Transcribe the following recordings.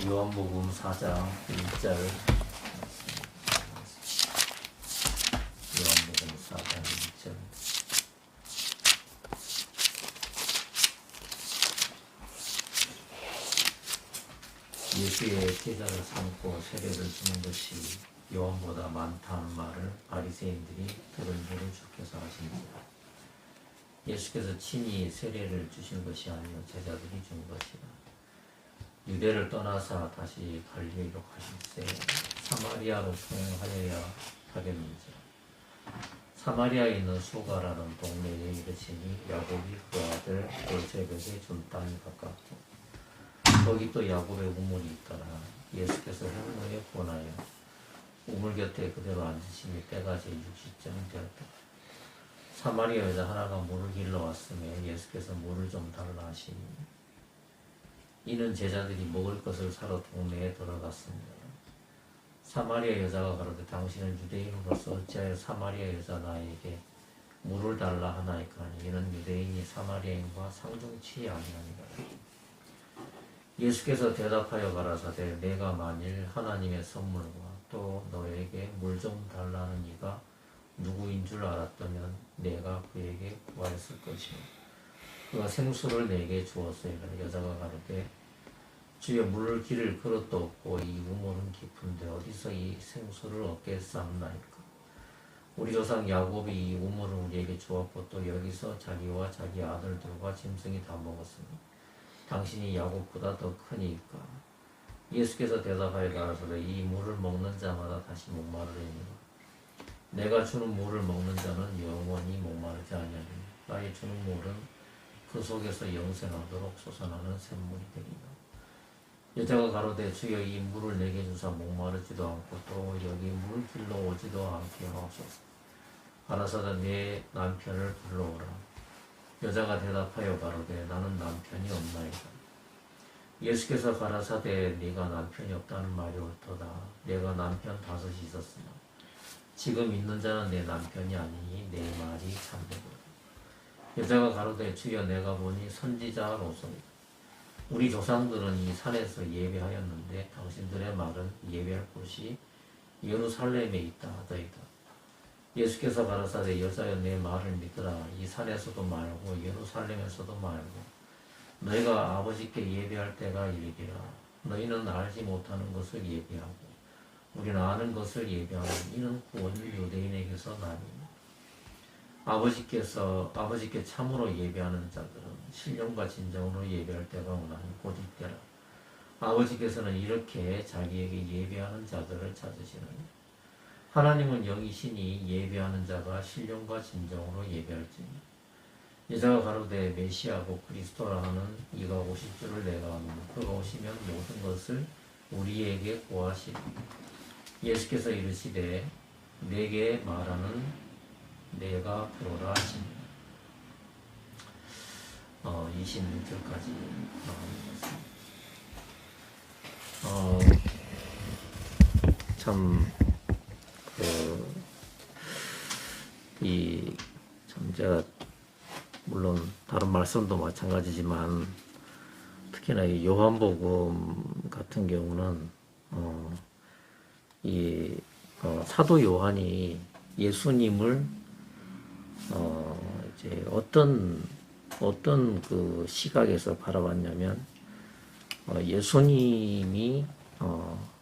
요한복음 4장 1절 요한복음 4장 1절 예수의 제자를 삼고 세례를 주는 것이 요한보다 많다는 말을 바리새인들이 들은 후를 주께서 하시니라. 예수께서 친히 세례를 주신 것이 아니요 제자들이 준 것이라. 유대를 떠나사 다시 갈릴리로 가실새 사마리아로 통행하여야 하겠는지라. 사마리아에 있는 수가라는 동네에 이르시니 야곱이 그 아들 요셉에게 준 땅이 가깝고 거기 또 야곱의 우물이 있더라. 예수께서 행로에 권하여 우물 곁에 그대로 앉으시니 때가 제60쯤 되었다. 사마리아 여자 하나가 물을 길러 왔으며 예수께서 물을 좀 달라 하시니 이는 제자들이 먹을 것을 사러 동네에 들어갔습니다. 사마리아 여자가 가로되 당신은 유대인으로서 어찌하여 사마리아 여자 나에게 물을 달라 하나이까 하니 이는 유대인이 사마리아인과 상종치 아니하니라. 예수께서 대답하여 가라사대 내가 만일 하나님의 선물과 또 너에게 물 좀 달라는 이가 누구인 줄 알았다면 내가 그에게 구하였을 것이요 그가 생수를 내게 주었으리라. 여자가 가로되 주여 물을 기를 그릇도 없고 이 우물은 깊은데 어디서 이 생수를 얻겠사옵나이까. 우리 조상 야곱이 이 우물을 우리에게 주었고 또 여기서 자기와 자기 아들들과 짐승이 다 먹었으니 당신이 야곱보다 더 크니까. 예수께서 대답하여 가라사대 이 물을 먹는 자마다 다시 목마르리니라. 내가 주는 물을 먹는 자는 영원히 목마르지 아니하리니 나의 주는 물은 그 속에서 영생하도록 솟아나는 샘물이 되리라. 여자가 가로되 주여 이 물을 내게 주사 목마르지도 않고 또 여기 물 길러 오지도 않게 하옵소서. 가라사대 내 남편을 불러오라. 여자가 대답하여 가로되 나는 남편이 없나이다. 예수께서 가라사대 네가 남편이 없다는 말이 옳도다. 내가 남편 5이 있었으나 지금 있는 자는 내 남편이 아니니 내 말이 참되도다. 여자가 가로되 주여 내가 보니 선지자로소이다. 우리 조상들은 이 산에서 예배하였는데 당신들의 말은 예배할 곳이 예루살렘에 있다 하더이다. 예수께서 가라사대 여자여 내 말을 믿으라. 이 산에서도 말고 예루살렘에서도 말고 너희가 아버지께 예배할 때가 이르리라. 너희는 알지 못하는 것을 예배하고 우리는 아는 것을 예배하고 이는 구원이 유대인에게서 나니 아버지께 참으로 예배하는 자들은 신령과 진정으로 예배할 때가 오나니 곧 이때라. 아버지께서는 이렇게 자기에게 예배하는 자들을 찾으시느니 하나님은 영이시니 예배하는 자가 신령과 진정으로 예배할지니. 여자가 가로되 메시아고 그리스도라 하는 이가 오실 줄을 내가 아노니 그가 오시면 모든 것을 우리에게 고하시리. 예수께서 이르시되 내게 말하는 내가 들어라 하시니 26절까지 제가 물론 다른 말씀도 마찬가지지만 특히나 이 요한복음 같은 경우는 사도 요한이 예수님을 이제 어떤 그 시각에서 바라봤냐면 예수님이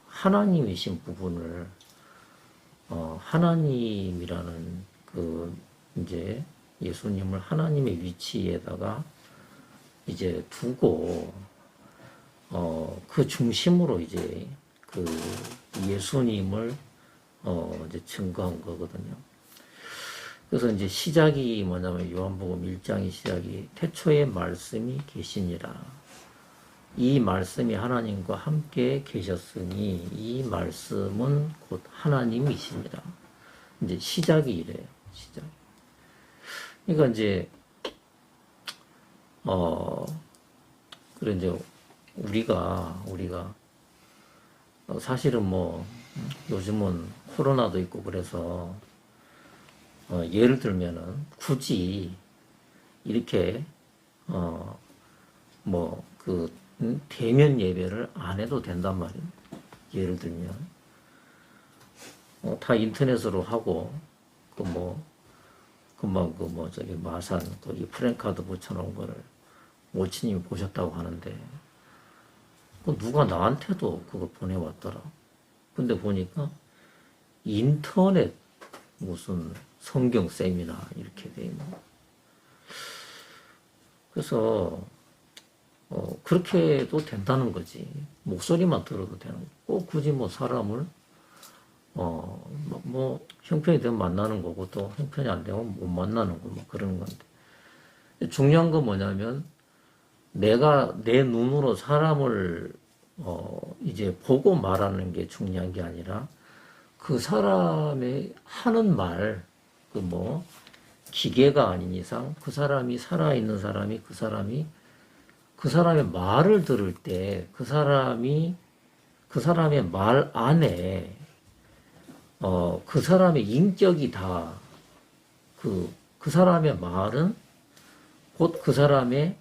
하나님이신 부분을 하나님이라는 그 이제 예수님을 하나님의 위치에다가 이제 두고 그 중심으로 이제 그 예수님을 이제 증거한 거거든요. 그래서 이제 시작이 뭐냐면 요한복음 1장의 시작이 태초에 말씀이 계시니라. 이 말씀이 하나님과 함께 계셨으니 이 말씀은 곧 하나님이시니라. 이제 시작이 이래요. 시작. 그러니까 이제 그래 이제 우리가 사실은 뭐 요즘은 코로나도 있고 그래서 예를 들면은 굳이 이렇게 뭐 그 대면 예배를 안 해도 된단 말이에요. 예를 들면 다 인터넷으로 하고 금방 저기 마산 거기 프랭카드 붙여놓은 거를 모치님이 보셨다고 하는데 누가 나한테도 그거 보내왔더라. 근데 보니까 인터넷 무슨 성경 세미나 이렇게 돼 있는 거. 그래서 그렇게 해도 된다는 거지. 목소리만 들어도 되는 거. 꼭 굳이 뭐 사람을 뭐 형편이 되면 만나는 거고 또 형편이 안 되면 못 만나는 거 뭐 그런 건데. 중요한 건 뭐냐면 내가 내 눈으로 사람을 이제 보고 말하는 게 중요한 게 아니라 그 사람의 하는 말, 기계가 아닌 이상 그 사람이 살아있는 사람이 그 사람의 말을 들을 때 그 사람의 말 안에 그 사람의 인격이 다 그 사람의 말은 곧 그 사람의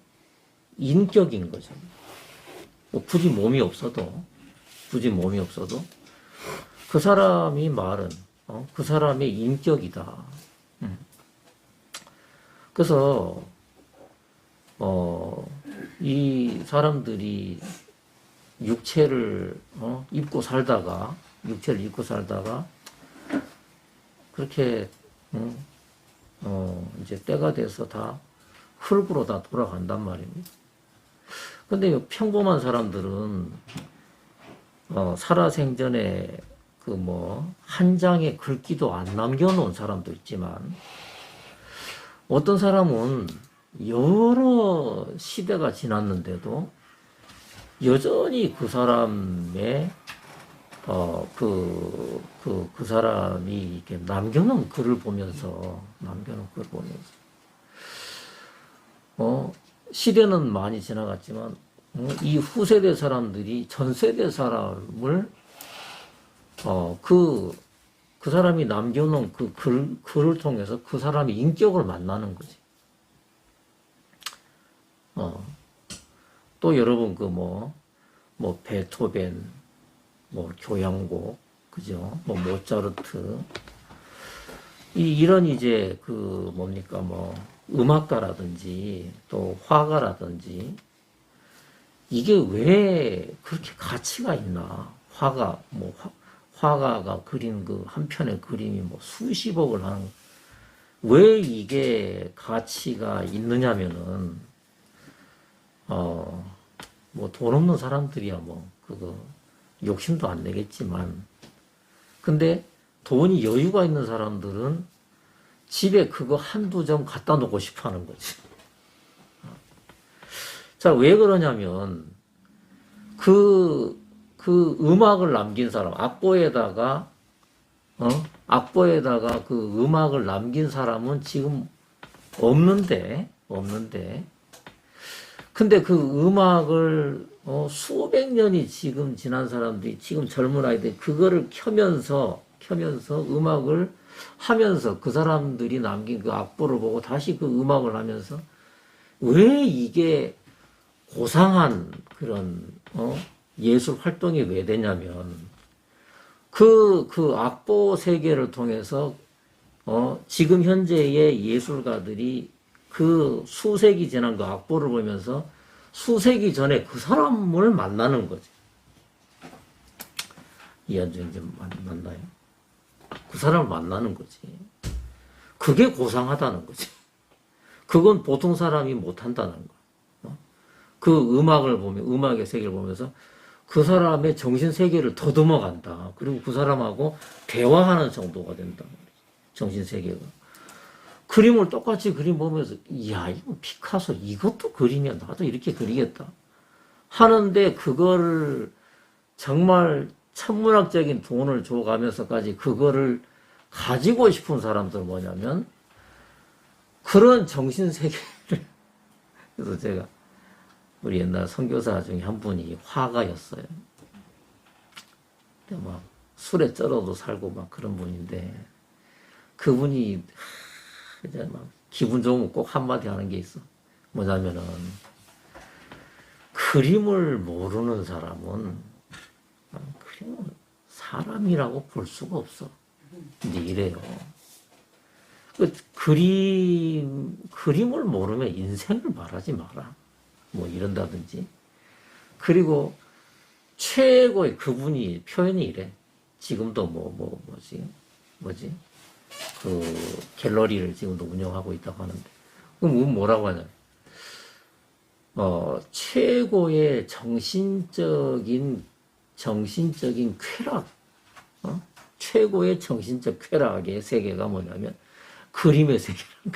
인격인 거죠. 굳이 몸이 없어도 그 사람이 말은 그 사람의 인격이다. 그래서 이 사람들이 육체를 입고 살다가 그렇게 이제 때가 돼서 다 흙으로 다 돌아간단 말입니다. 근데 평범한 사람들은 살아생전에 한 장의 글귀도 안 남겨놓은 사람도 있지만 어떤 사람은 여러 시대가 지났는데도 여전히 그 사람의 그 사람이 이렇게 남겨놓은 글을 보면서 시대는 많이 지나갔지만 이 후세대 사람들이 전세대 사람을 그 사람이 남겨놓은 그 글을 통해서 그 사람의 인격을 만나는 거지. 또 여러분 베토벤, 교향곡, 그죠? 모차르트 이런 이제 음악가라든지 또 화가라든지 이게 왜 그렇게 가치가 있나? 화가가 그린 그 한 편의 그림이 수십억을 하는 왜 이게 가치가 있느냐면은 돈 없는 사람들이야 그거 욕심도 안 내겠지만 근데 돈이 여유가 있는 사람들은 집에 그거 한두 점 갖다 놓고 싶어 하는 거지. 자, 왜 그러냐면 그 음악을 남긴 사람, 악보에다가 그 음악을 남긴 사람은 지금 없는데 근데 그 음악을 수백 년이 지금 지난 사람들이 지금 젊은 아이들이 그거를 켜면서 음악을 하면서 그 사람들이 남긴 그 악보를 보고 다시 그 음악을 하면서 왜 이게 고상한 그런 예술 활동이 왜 되냐면 그 악보 세계를 통해서 지금 현재의 예술가들이 그 수세기 지난 그 악보를 보면서 수세기 전에 그 사람을 만나는 거지. 이해하죠? 이제 맞나요? 그 사람을 만나는 거지. 그게 고상하다는 거지. 그건 보통 사람이 못한다는 거야. 그 음악의 세계를 보면서 그 사람의 정신 세계를 더듬어 간다. 그리고 그 사람하고 대화하는 정도가 된다. 정신 세계가. 그림을 똑같이 그림 보면서 이야 이거 피카소 이것도 그림이야 나도 이렇게 그리겠다 하는데 그거를 정말 천문학적인 돈을 줘가면서까지 그거를 가지고 싶은 사람들은 뭐냐면 그런 정신 세계를 그래서 제가 우리 옛날 선교사 중에 한 분이 화가였어요. 근데 막 술에 쩔어도 살고 막 그런 분인데 그분이 이제 막 기분 좋으면 꼭 한마디 하는 게 있어. 뭐냐면은 그림을 모르는 사람은 그림을 사람이라고 볼 수가 없어. 근데 이래요. 그림을 모르면 인생을 말하지 마라. 뭐 이런다든지. 그리고 최고의 그분이 표현이 이래. 지금도 뭐지? 그 갤러리를 지금도 운영하고 있다고 하는데. 그럼 뭐라고 하냐. 최고의 정신적인 쾌락, 최고의 정신적 쾌락의 세계가 뭐냐면 그림의 세계라는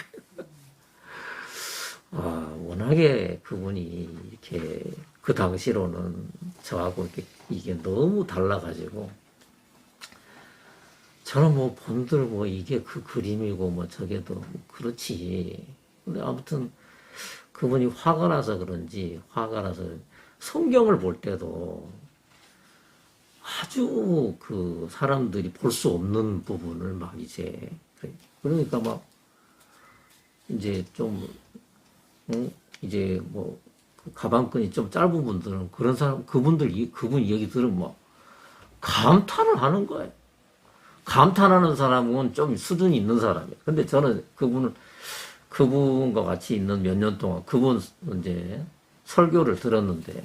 거예요. 워낙에 그분이 이렇게 그 당시로는 저하고 이게 너무 달라가지고 저는 뭐 본들 뭐 이게 그 그림이고 뭐 저게도 그렇지. 근데 아무튼 그분이 화가 나서 성경을 볼 때도 아주 그 사람들이 볼 수 없는 부분을 막 이제 그러니까 막 이제 좀 이제 뭐 그 가방끈이 좀 짧은 분들은 그런 사람 그분 얘기 들으면 막 감탄을 하는 거예요. 감탄하는 사람은 좀 수준이 있는 사람이에요. 근데 저는 그분과 같이 있는 몇 년 동안 그분 이제 설교를 들었는데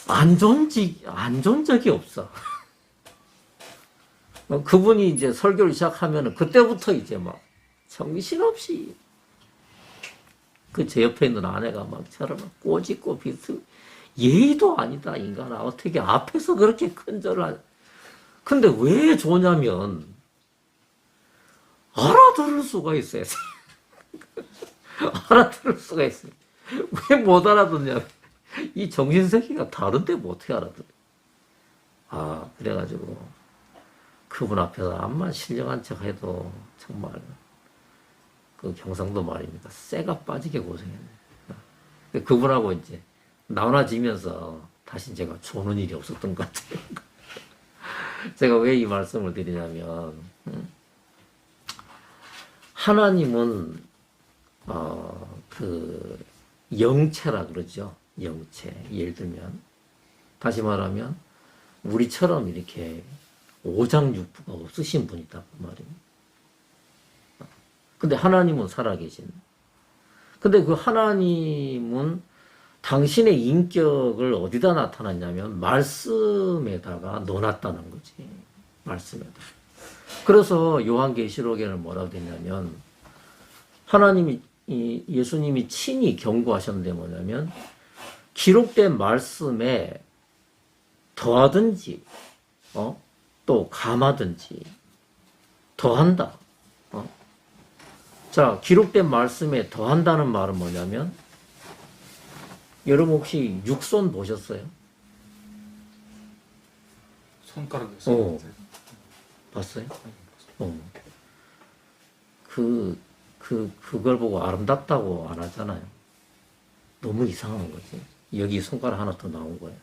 안 좋은 적이 없어. 그분이 이제 설교를 시작하면은 그때부터 이제 막 정신없이 그 제 옆에 있는 아내가 막 저를 막 꼬집고 비스 예의도 아니다 인간아 어떻게 앞에서 그렇게 큰절을 하냐. 근데 왜 좋냐면 알아들을 수가 있어요. 알아들을 수가 있어요. 왜 못 알아듣냐면 이 정신세계가 다른데 뭐 어떻게 알아들어. 그래가지고 그분 앞에서 암만 신령한 척 해도 정말 그 경상도 말입니다. 쇠가 빠지게 고생했네. 그분하고 이제 나눠지면서 다시 제가 조는 일이 없었던 것 같아요. 제가 왜 이 말씀을 드리냐면 하나님은 그 영체라 그러죠. 영체. 예를 들면 다시 말하면 우리처럼 이렇게 오장육부가 없으신 분이다 그 말입니다. 근데 하나님은 살아계신. 근데 그 하나님은 당신의 인격을 어디다 나타났냐면 말씀에다가 넣어놨다는 거지. 말씀에다. 그래서 요한계시록에는 뭐라고 되냐면 하나님이 예수님이 친히 경고하셨는데 뭐냐면 기록된 말씀에 더하든지 또 감하든지 더한다. 자, 기록된 말씀에 더한다는 말은 뭐냐면 여러분 혹시 육손 보셨어요? 손가락이었어요. 봤어요? 그걸 보고 아름답다고 안 하잖아요. 너무 이상한 거지. 여기 손가락 하나 더 나온 거예요.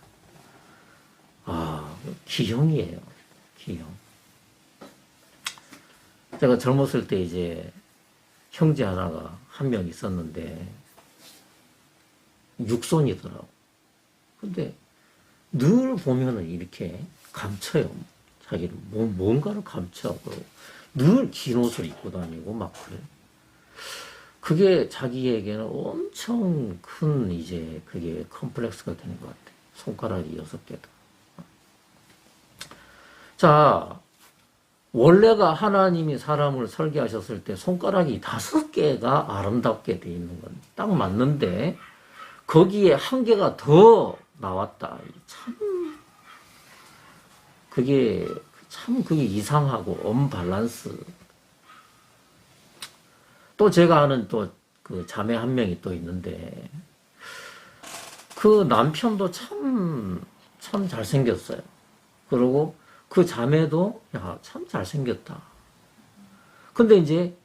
기형이에요. 기형. 제가 젊었을 때 이제 형제 하나가 한 명 있었는데 육손이더라고. 근데 늘 보면은 이렇게 감춰요. 자기를 뭔가를 감춰. 늘 긴 옷을 입고 다니고 막 그래. 그게 자기에게는 엄청 큰 이제 그게 컴플렉스가 되는 것 같아. 손가락이 6개다. 자, 원래가 하나님이 사람을 설계하셨을 때 손가락이 5개가 아름답게 돼 있는 건 딱 맞는데 거기에 1개가 더 나왔다. 그게 이상하고 언밸런스. 또 제가 아는 또 그 자매 한 명이 또 있는데 그 남편도 참 잘생겼어요. 그리고 그 자매도 참 잘생겼다. 근데 이제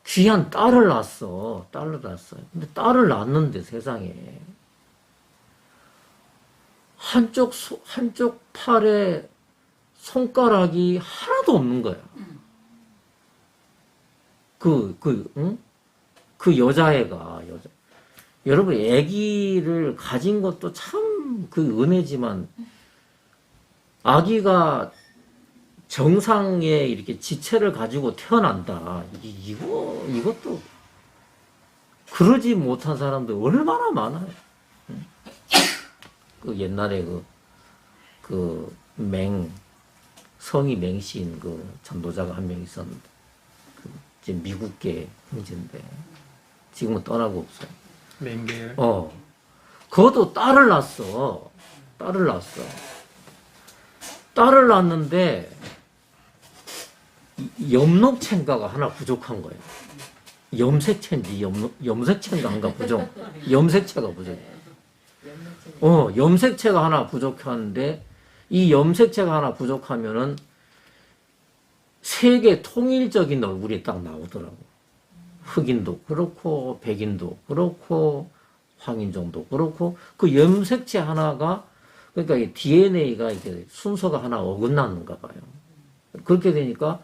귀한 딸을 낳았어요. 근데 딸을 낳았는데 세상에 한쪽 팔에 손가락이 하나도 없는 거야. 그 여자애가 여러분 아기를 가진 것도 참 그 은혜지만 아기가 정상에 이렇게 지체를 가지고 태어난다. 이것도 그러지 못한 사람들 얼마나 많아요. 그 옛날에 성이 맹신 전도자가 한 명 있었는데, 이제 미국계 형제인데, 지금은 떠나고 없어요. 맹겔. 그것도 딸을 낳았어. 딸을 낳았는데, 염록체인가가 하나 부족한 거예요. 염색체인지, 염색체인가 부족. 염색체가 부족해. 염색체가 하나 부족한데, 이 염색체가 하나 부족하면은 세계 통일적인 얼굴이 딱 나오더라고. 흑인도 그렇고, 백인도 그렇고, 황인종도 그렇고, 그 염색체 하나가, 그러니까 이 DNA가 이게 순서가 하나 어긋나는가 봐요. 그렇게 되니까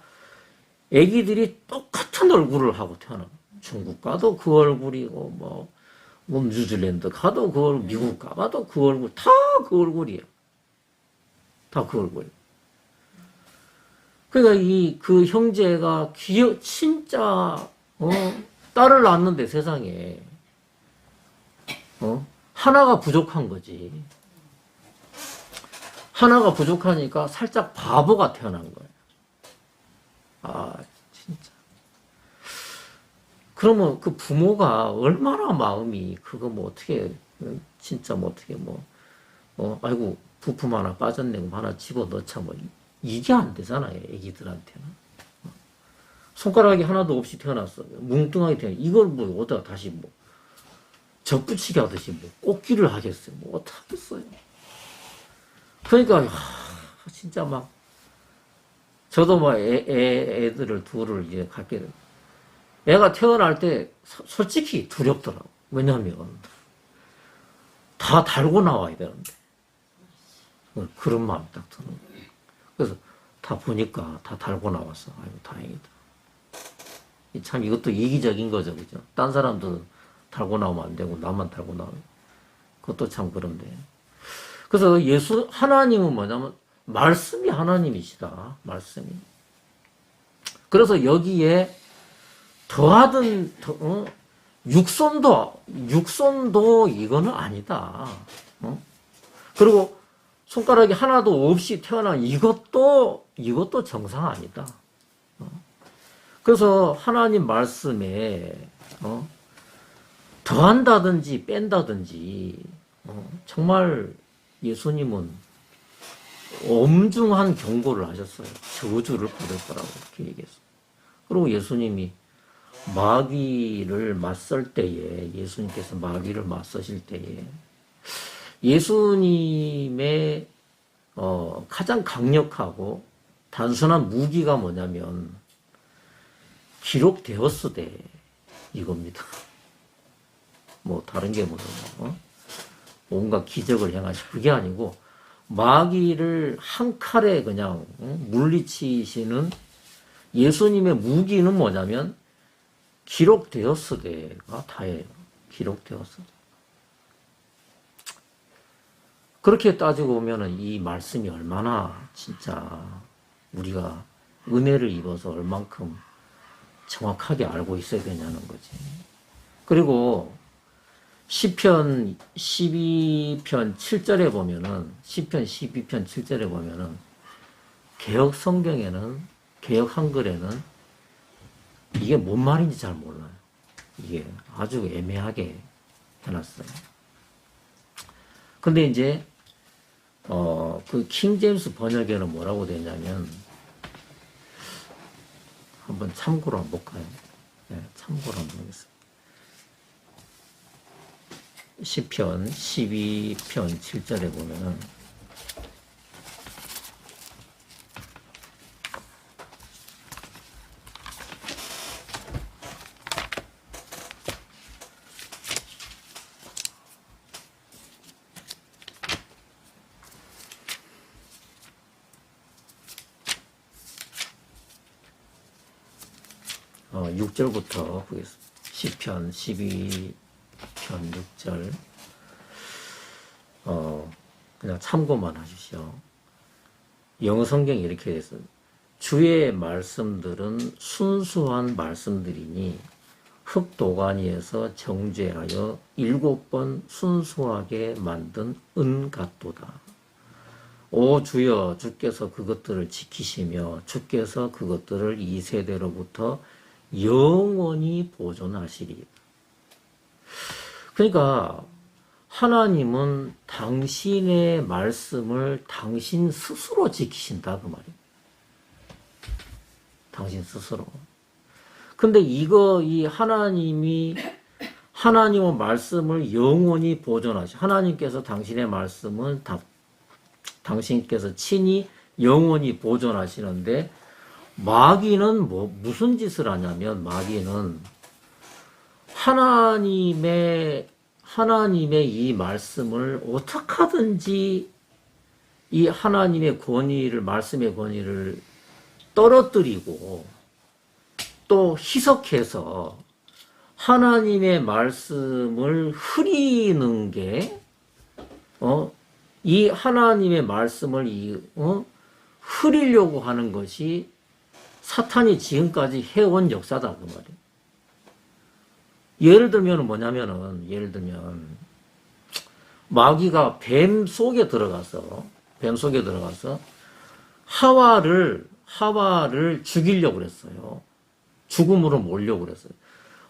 애기들이 똑같은 얼굴을 하고 태어나. 중국 가도 그 얼굴이고, 뭐 뉴질랜드 가도 그 얼굴, 미국 가도 그 얼굴, 다 그 얼굴이에요. 다 그 얼굴. 그러니까 그 형제가 진짜, 딸을 낳았는데 세상에, 하나가 부족한 거지. 하나가 부족하니까 살짝 바보가 태어난 거예요. 아, 진짜. 그러면 그 부모가 얼마나 마음이, 그거 뭐 어떻게, 진짜 뭐 어떻게 아이고, 부품 하나 빠졌네, 그럼 하나 집어 넣자, 이게 안 되잖아요, 애기들한테는. 손가락이 하나도 없이 태어났어. 뭉뚱하게 태어났어. 이걸 어디다 다시 접붙이게 하듯이 꽂기를 하겠어요. 어떡하겠어요. 그러니까, 진짜 저도 애들을 둘을 이제 갖게 돼. 애가 태어날 때 솔직히 두렵더라고. 왜냐면, 다 달고 나와야 되는데. 그런 마음이 딱 드는 거예요. 그래서 다 보니까 다 달고 나왔어. 아이고, 다행이다. 참 이것도 이기적인 거죠. 그죠? 딴 사람들은 달고 나오면 안 되고, 나만 달고 나오면. 그것도 참 그런데. 그래서 하나님은 뭐냐면, 말씀이 하나님이시다. 말씀이. 그래서 여기에 더하든, 육손도 이거는 아니다. 그리고 손가락이 하나도 없이 태어난 이것도 정상 아니다. 그래서 하나님 말씀에, 더한다든지 뺀다든지, 정말 예수님은 엄중한 경고를 하셨어요. 저주를 받을 거라고 이렇게 얘기했어요. 그리고 예수님이 마귀를 맞설 때에, 예수님께서 마귀를 맞서실 때에, 예수님의 가장 강력하고 단순한 무기가 뭐냐면 기록되었으되 이겁니다. 다른 게 온갖 기적을 행하시 그게 아니고 마귀를 한 칼에 그냥 물리치시는 예수님의 무기는 뭐냐면 기록되었으되가 다예요. 기록되었으되. 그렇게 따지고 보면은 이 말씀이 얼마나 진짜 우리가 은혜를 입어서 얼만큼 정확하게 알고 있어야 되냐는 거지. 그리고 시편 12편 7절에 보면은, 시편 12편 7절에 보면은, 개역 성경에는, 개역 한글에는 이게 뭔 말인지 잘 몰라요. 이게 아주 애매하게 해놨어요. 근데 이제, 그 킹제임스 번역에는 뭐라고 되냐면, 한번 참고로 한번 볼까요? 네, 참고로 한번 보겠습니다. 시편 12편 7절에 보면은, 어, 6절부터 보겠습니다. 시편 12편 3, 6절 그냥 참고만 하십시오. 영어 성경이 이렇게 되어 있어요. 주의 말씀들은 순수한 말씀들이니 흙도가니에서 정죄하여 7번 순수하게 만든 은 같도다. 오 주여, 주께서 그것들을 지키시며 주께서 그것들을 이 세대로부터 영원히 보존하시리. 그러니까 하나님은 당신의 말씀을 당신 스스로 지키신다 그 말이에요. 당신 스스로. 근데 이 하나님의 말씀을 영원히 보존하시. 하나님께서 당신의 말씀을 당신께서 친히 영원히 보존하시는데 마귀는 무슨 짓을 하냐면 마귀는 하나님의 이 말씀을 어떻게 하든지 이 하나님의 권위를, 말씀의 권위를 떨어뜨리고 또 희석해서 하나님의 말씀을 흐리는 게, 이 하나님의 말씀을 흐리려고 하는 것이 사탄이 지금까지 해온 역사다, 그 말이에요. 예를 들면 마귀가 뱀 속에 들어가서 하와를 죽이려고 그랬어요. 죽음으로 몰려고 그랬어요.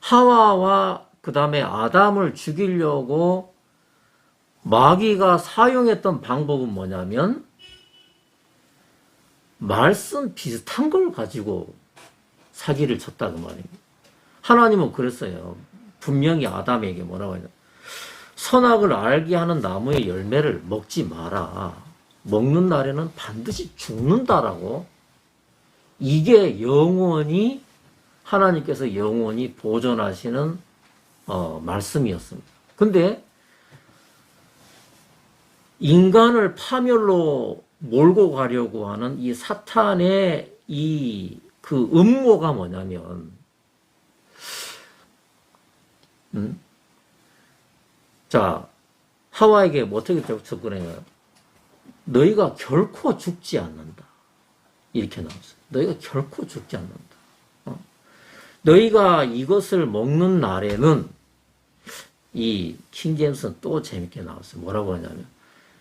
하와와 그 다음에 아담을 죽이려고 마귀가 사용했던 방법은 뭐냐면 말씀 비슷한 걸 가지고 사기를 쳤다 그 말이에요. 하나님은 그랬어요. 분명히 아담에게 뭐라고 하냐. 선악을 알게 하는 나무의 열매를 먹지 마라. 먹는 날에는 반드시 죽는다라고. 이게 영원히 하나님께서 영원히 보존하시는 말씀이었습니다. 근데 인간을 파멸로 몰고 가려고 하는 이 사탄의 그 음모가 뭐냐면, 자, 하와에게 어떻게 접근해요? 너희가 결코 죽지 않는다. 이렇게 나왔어요. 너희가 결코 죽지 않는다. 너희가 이것을 먹는 날에는, 이 킹제임스는 또 재밌게 나왔어요. 뭐라고 하냐면,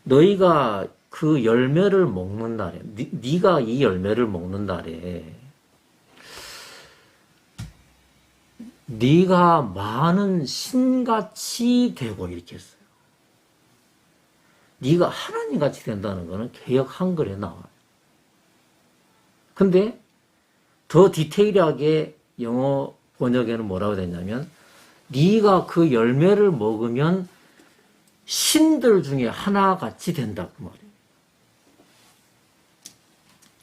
너희가 그 열매를 먹는 날에, 네가 이 열매를 먹는 날에 네가 많은 신같이 되고 이렇게 했어요. 네가 하나님같이 된다는 것은 개역 한글에 나와요. 근데 더 디테일하게 영어 번역에는 뭐라고 되냐면 네가 그 열매를 먹으면 신들 중에 하나같이 된다 그 말이에요.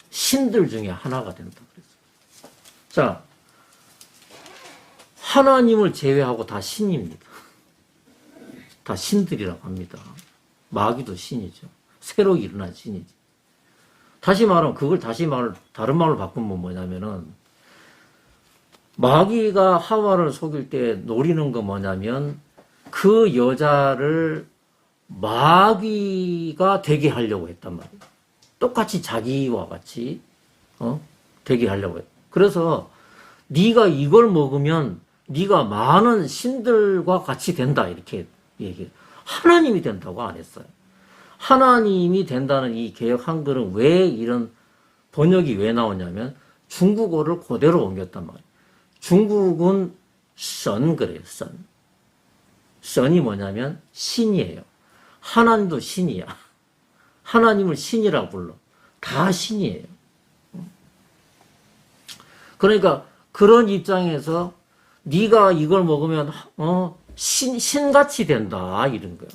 신들 중에 하나가 된다 그랬어요. 자, 하나님을 제외하고 다 신입니다. 다 신들이라고 합니다. 마귀도 신이죠. 새로 일어난 신이지. 다시 말하면 다른 말로 바꾸면 뭐냐면은 마귀가 하와를 속일 때 노리는 거 뭐냐면 그 여자를 마귀가 되게 하려고 했단 말이에요. 똑같이 자기와 같이 되게 하려고 했어요. 그래서 네가 이걸 먹으면 네가 많은 신들과 같이 된다 이렇게 얘기해요. 하나님이 된다고 안 했어요. 하나님이 된다는 이 개역 한글은 왜 이런 번역이 왜 나오냐면 중국어를 그대로 옮겼단 말이에요. 중국은 선 그래요. 선이 뭐냐면 신이에요. 하나님도 신이야. 하나님을 신이라고 불러. 다 신이에요. 그러니까 그런 입장에서 네가 이걸 먹으면 신같이 된다 이런 거야.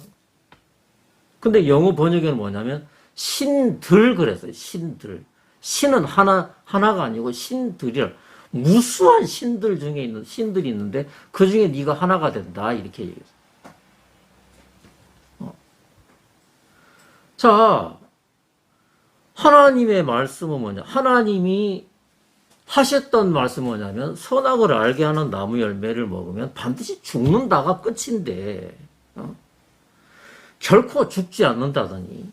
근데 영어 번역에는 뭐냐면 신들 그랬어요. 신들. 신은 하나가 아니고 신들이라. 무수한 신들 중에 있는 신들이 있는데 그 중에 네가 하나가 된다 이렇게 얘기했어요. 자, 하나님의 말씀은 뭐냐? 하나님이 하셨던 말씀은 뭐냐면 선악을 알게 하는 나무 열매를 먹으면 반드시 죽는다가 끝인데 결코 죽지 않는다더니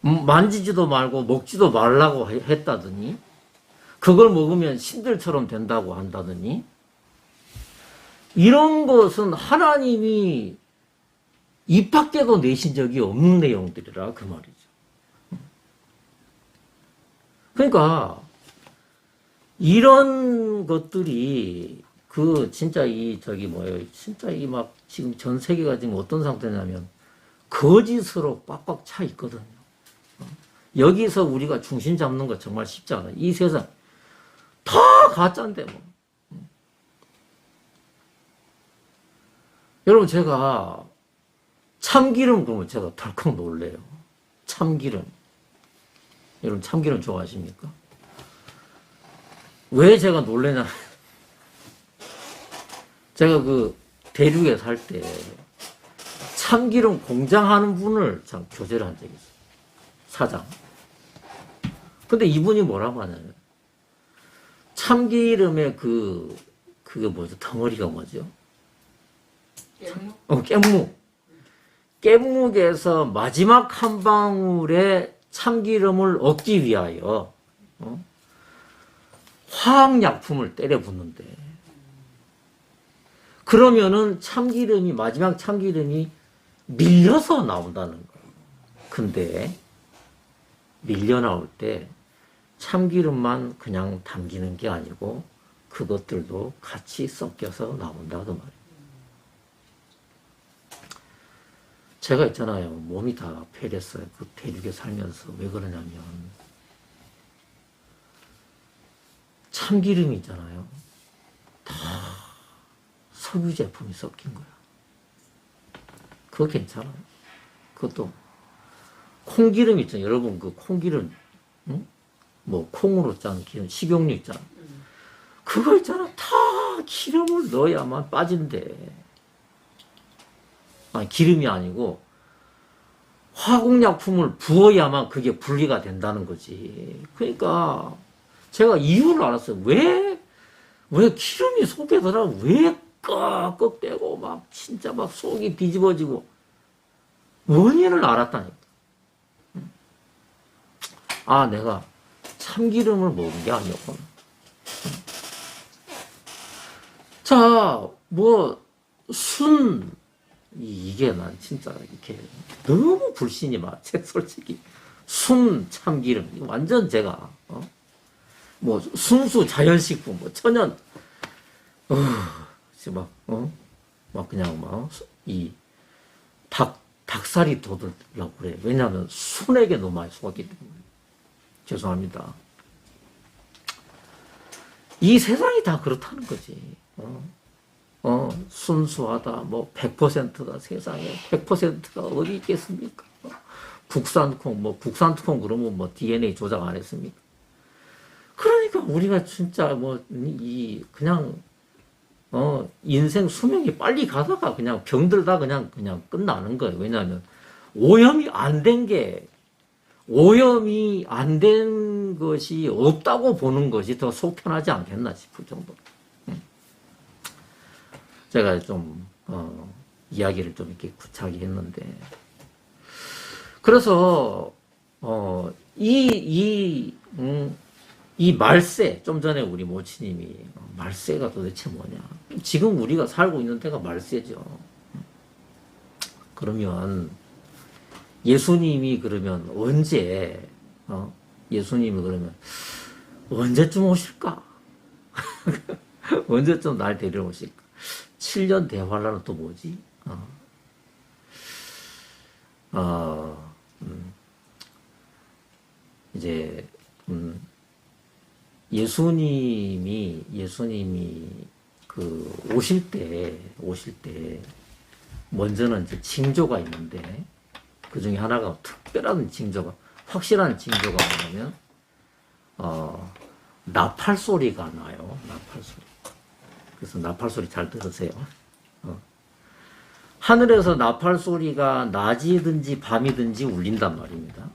만지지도 말고 먹지도 말라고 했다더니 그걸 먹으면 신들처럼 된다고 한다더니 이런 것은 하나님이 입 밖에도 내신 적이 없는 내용들이라 그 말이죠. 그러니까 이런 것들이 진짜 진짜 지금 전 세계가 지금 어떤 상태냐면 거짓으로 꽉꽉 차 있거든요. 여기서 우리가 중심 잡는 거 정말 쉽지 않아요. 이 세상 다 가짜인데 뭐. 여러분 제가 참기름 그러면 제가 덜컥 놀래요. 참기름. 여러분 참기름 좋아하십니까? 왜 제가 놀래냐? 제가 대륙에 살 때 참기름 공장하는 분을 참 교제를 한 적이 있어요. 사장. 근데 이분이 뭐라고 하냐면 참기름의 그게 뭐죠? 덩어리가 뭐죠? 깻묵. 깻묵에서 마지막 한 방울의 참기름을 얻기 위하여 화학약품을 때려 붓는데 그러면은 마지막 참기름이 밀려서 나온다는 거예요. 근데 밀려 나올 때 참기름만 그냥 담기는 게 아니고 그것들도 같이 섞여서 나온다고 말이에요. 제가 있잖아요. 몸이 다 폐렸어요. 그 대륙에 살면서. 왜 그러냐면 참기름이 있잖아요. 다 석유 제품이 섞인 거야. 그거 괜찮아요. 그것도 콩기름 있잖아요. 여러분 콩기름 뭐 콩으로 짠 기름, 식용유 있잖아. 그거 있잖아. 다 기름을 넣어야만 빠진대. 아니, 기름이 아니고 화공약품을 부어야만 그게 분리가 된다는 거지. 그러니까 제가 이유를 알았어요. 왜 기름이 속에 들어 왜 꺽꺽대고 막 진짜 막 속이 뒤집어지고 원인을 알았다니까. 아, 내가 참기름을 먹은 게 아니었구나. 자, 이게 난 진짜 이렇게 너무 불신이 많아. 솔직히. 참기름. 이거 완전 제가, 순수 자연식품, 천연, 막 그냥 닭살이 돋으려고 그래. 왜냐하면 순에게 너무 많이 속았기 때문에. 죄송합니다. 이 세상이 다 그렇다는 거지. 순수하다, 100%다, 세상에 100%가 어디 있겠습니까? 국산콩 그러면 DNA 조작 안 했습니까? 그러니까 우리가 진짜 그냥, 인생 수명이 빨리 가다가 그냥 병들다 그냥 끝나는 거예요. 왜냐하면 오염이 안 된 것이 없다고 보는 것이 더 속 편하지 않겠나 싶을 정도. 제가 좀, 이야기를 좀 이렇게 구차하게 했는데. 그래서, 이 말세, 좀 전에 우리 모치님이, 말세가 도대체 뭐냐. 지금 우리가 살고 있는 데가 말세죠. 그러면, 예수님이 그러면 언제쯤 오실까? 언제쯤 날 데리러 오실까? 7년 대환란은 또 뭐지? 이제 예수님이 오실 때 먼저는 이제 징조가 있는데 그 중에 하나가 특별한 징조가 확실한 징조가 뭐냐면 나팔 소리가 나요. 나팔 소리. 그래서 나팔 소리 잘 들으세요. 하늘에서 나팔 소리가 낮이든지 밤이든지 울린단 말입니다.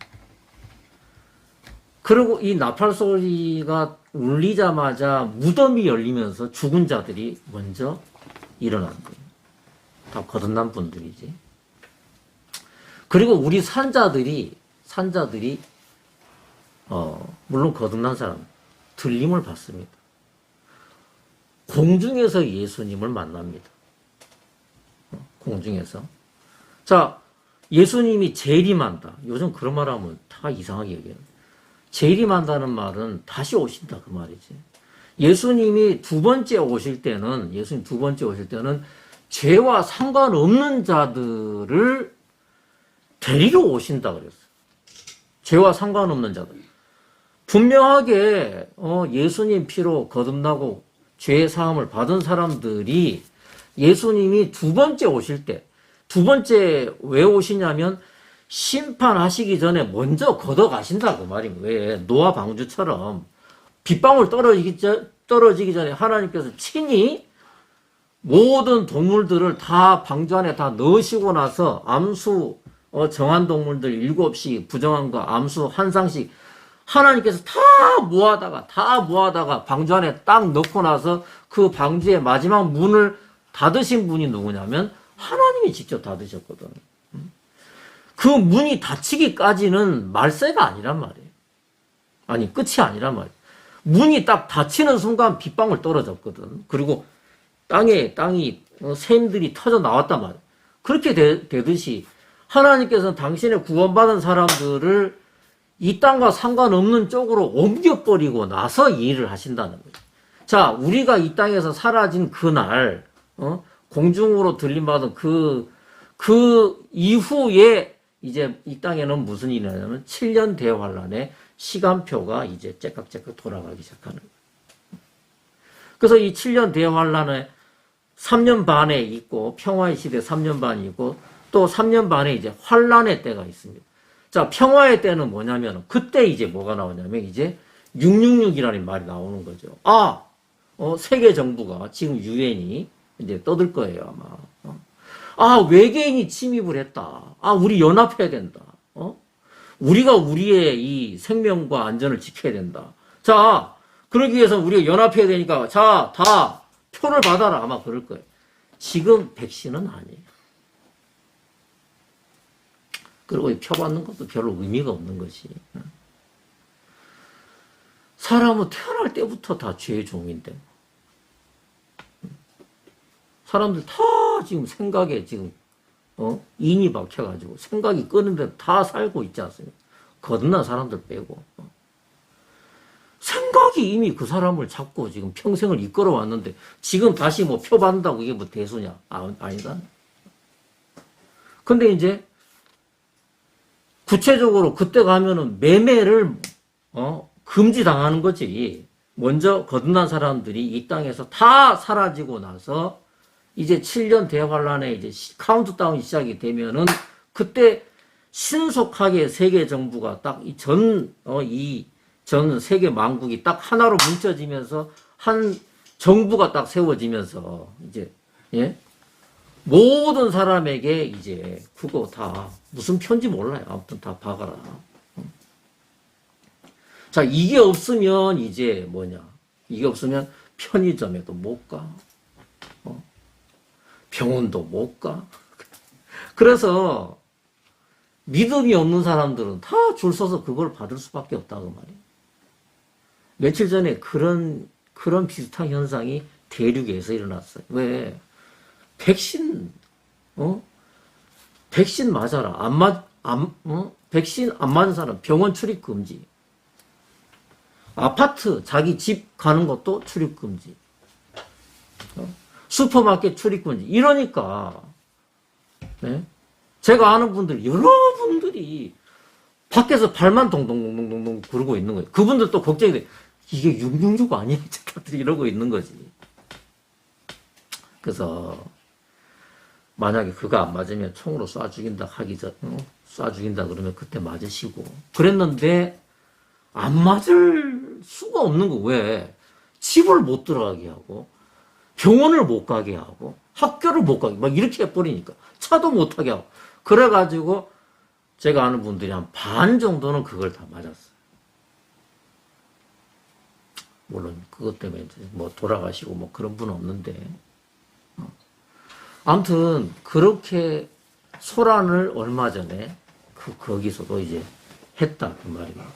그리고 이 나팔 소리가 울리자마자 무덤이 열리면서 죽은 자들이 먼저 일어난대요. 다 거듭난 분들이지. 그리고 우리 산자들이 물론 거듭난 사람 들림을 받습니다. 공중에서 예수님을 만납니다. 공중에서. 자, 예수님이 재림한다. 요즘 그런 말 하면 다 이상하게 얘기해요. 재림한다는 말은 다시 오신다 그 말이지. 예수님이 두 번째 오실 때는 죄와 상관없는 자들을 데리러 오신다 그랬어요. 죄와 상관없는 자들. 분명하게 예수님 피로 거듭나고 죄의 사함을 받은 사람들이 예수님이 두 번째 오실 때, 두 번째 왜 오시냐면 심판하시기 전에 먼저 걷어가신다 그 말인 거예요. 왜? 노아 방주처럼 빗방울 떨어지기 전에 하나님께서 친히 모든 동물들을 다 방주 안에 다 넣으시고 나서 암수 정한 동물들 7씩 부정한 거 암수 한 상씩 하나님께서 다 모아다가 방주 안에 딱 넣고 나서 그 방주의 마지막 문을 닫으신 분이 누구냐면 하나님이 직접 닫으셨거든. 그 문이 닫히기까지는 말세가 아니란 말이에요. 아니 끝이 아니란 말이에요. 문이 딱 닫히는 순간 빗방울 떨어졌거든. 그리고 땅이 샘들이 터져 나왔단 말이에요. 그렇게 되듯이 하나님께서는 당신의 구원받은 사람들을 이 땅과 상관없는 쪽으로 옮겨버리고 나서 일을 하신다는 거예요. 자, 우리가 이 땅에서 사라진 그날, 공중으로 들림받은 그 이후에 이제 이 땅에는 무슨 일이 나냐면 7년 대환란의 시간표가 이제 째깍째깍 돌아가기 시작하는 거예요. 그래서 이 7년 대환란에 3년 반에 있고 평화의 시대 3년 반이 있고 또 3년 반에 이제 환란의 때가 있습니다. 자, 평화의 때는 뭐냐면 그때 이제 뭐가 나오냐면 이제 666이라는 말이 나오는 거죠. 세계 정부가 지금 유엔이 이제 떠들 거예요, 아마. 외계인이 침입을 했다. 우리 연합해야 된다. 우리가 우리의 이 생명과 안전을 지켜야 된다. 자, 그러기 위해서 우리가 연합해야 되니까 자, 다 표를 받아라. 아마 그럴 거예요. 지금 백신은 아니에요. 그리고 표 받는 것도 별로 의미가 없는 것이. 사람은 태어날 때부터 다 죄의 종인데. 사람들 다 지금 생각에 지금, 인이 박혀가지고 생각이 끄는데 다 살고 있지 않습니까? 거듭난 사람들 빼고. 생각이 이미 그 사람을 잡고 지금 평생을 이끌어 왔는데 지금 다시 뭐 표 받는다고 이게 뭐 대수냐? 아니다. 근데 이제 구체적으로 그때 가면은 매매를 금지당하는 거지. 먼저 거듭난 사람들이 이 땅에서 다 사라지고 나서 이제 7년 대환란에 이제 카운트다운이 시작이 되면은 그때 신속하게 세계 정부가 딱 전 세계 만국이 딱 하나로 뭉쳐지면서 한 정부가 딱 세워지면서 이제 모든 사람에게 이제 그거 다 무슨 편지 몰라요. 아무튼 다 박아라. 자, 이게 없으면 이제 뭐냐? 이게 없으면 편의점에도 못 가. 병원도 못 가. 그래서 믿음이 없는 사람들은 다 줄 서서 그걸 받을 수밖에 없다고 말이에요. 며칠 전에 그런 비슷한 현상이 대륙에서 일어났어요. 왜? 백신 맞아라. 백신 안 맞은 사람 병원 출입 금지. 아파트 자기 집 가는 것도 출입 금지. 슈퍼마켓 출입 금지. 이러니까 제가 아는 분들 여러분들이 밖에서 발만 동동동동동 구르고 있는 거예요. 그분들 또 걱정이 돼. 이게 666 아니야? 이러고 있는 거지. 그래서 만약에 그거 안 맞으면 총으로 쏴 죽인다 쏴 죽인다 그러면 그때 맞으시고. 그랬는데 안 맞을 수가 없는 거. 왜? 집을 못 들어가게 하고 병원을 못 가게 하고 학교를 못 가게 막 이렇게 해버리니까 차도 못 타게 하고. 그래가지고 제가 아는 분들이 한 반 정도는 그걸 다 맞았어요. 물론 그것 때문에 이제 뭐 돌아가시고 뭐 그런 분은 없는데. 아무튼 그렇게 소란을 얼마 전에 거기서도 이제 했다 그 말입니다.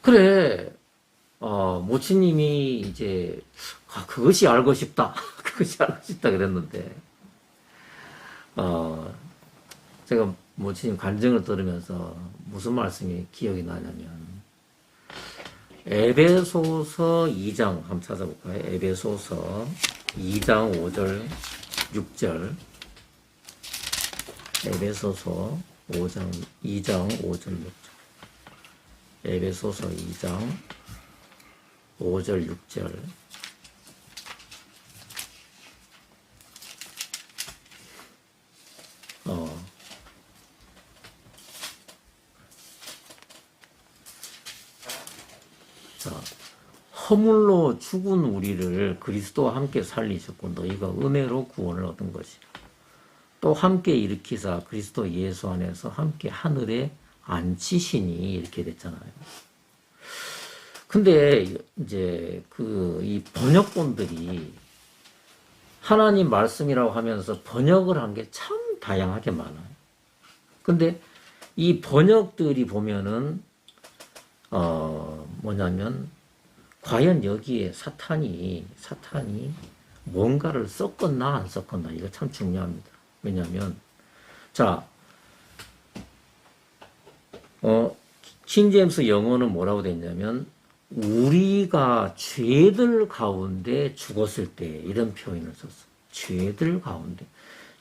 그래, 모치님이 이제 그것이 알고 싶다, 그것이 알고 싶다 그랬는데, 제가 모치님 간증을 들으면서 무슨 말씀이 기억이 나냐면, 에베소서 2장 한번 찾아볼까요? 에베소서 2장 5절 6절. 에베소서 2장 5절 6절. 에베소서 2장 5절 6절. 자, 허물로 죽은 우리를 그리스도와 함께 살리셨고 너희가 은혜로 구원을 얻은 것이라. 또 함께 일으키사 그리스도 예수 안에서 함께 하늘에 앉히시니 이렇게 됐잖아요. 근데 이제 이 번역본들이 하나님 말씀이라고 하면서 번역을 한 게 참 다양하게 많아요. 근데 이 번역들이 보면은 뭐냐면 과연 여기에 사탄이 뭔가를 섞었나 안 섞었나 이거 참 중요합니다. 왜냐하면 자 킹제임스 영어는 뭐라고 돼 있냐면 우리가 죄들 가운데 죽었을 때 이런 표현을 썼어. 죄들 가운데.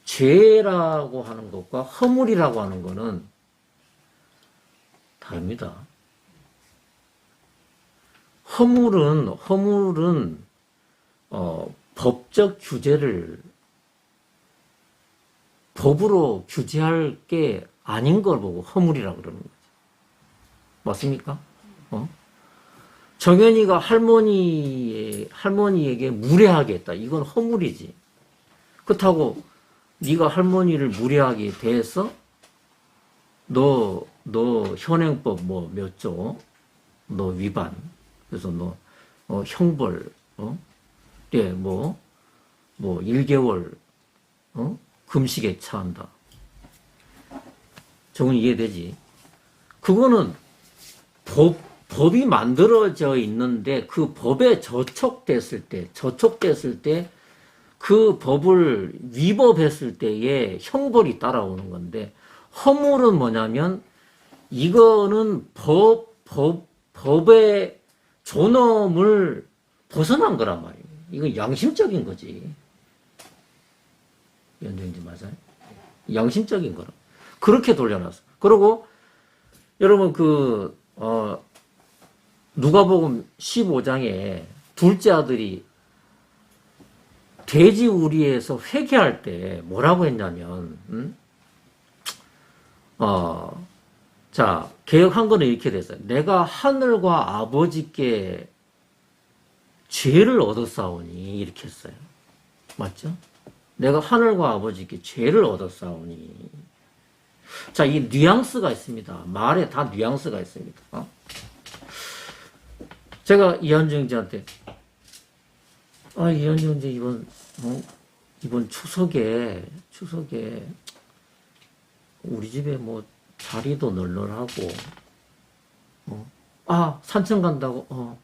죄라고 하는 것과 허물이라고 하는 것은 다릅니다. 허물은 법적 규제를 법으로 규제할 게 아닌 걸 보고 허물이라고 그러는 거죠. 맞습니까? 정연이가 할머니에게 무례하게 했다. 이건 허물이지. 그렇다고 네가 할머니를 무례하게 대해서 너 현행법 뭐 몇 조, 너 위반. 그래서 너 형벌, 예, 뭐 1개월 금식에 처한다. 저건 이해되지? 그거는 법이 만들어져 있는데 그 법에 저촉됐을 때 그 법을 위법했을 때에 형벌이 따라오는 건데 허물은 뭐냐면 이거는 법의 존엄을 벗어난 거란 말이에요. 이건 양심적인 거지. 연정지 맞아요? 양심적인 거라. 그렇게 돌려놨어. 그리고 여러분 누가복음 15장에 둘째 아들이 돼지 우리에서 회개할 때 뭐라고 했냐면 자 개혁한 거는 이렇게 됐어요. 내가 하늘과 아버지께 죄를 얻었사오니 이렇게 했어요. 맞죠? 내가 하늘과 아버지께 죄를 얻었사오니. 자, 이 뉘앙스가 있습니다. 말에 다 뉘앙스가 있습니다. 제가 이현정지한테 이현정지 이번 추석에 우리 집에 뭐 자리도 널널하고 산청 간다고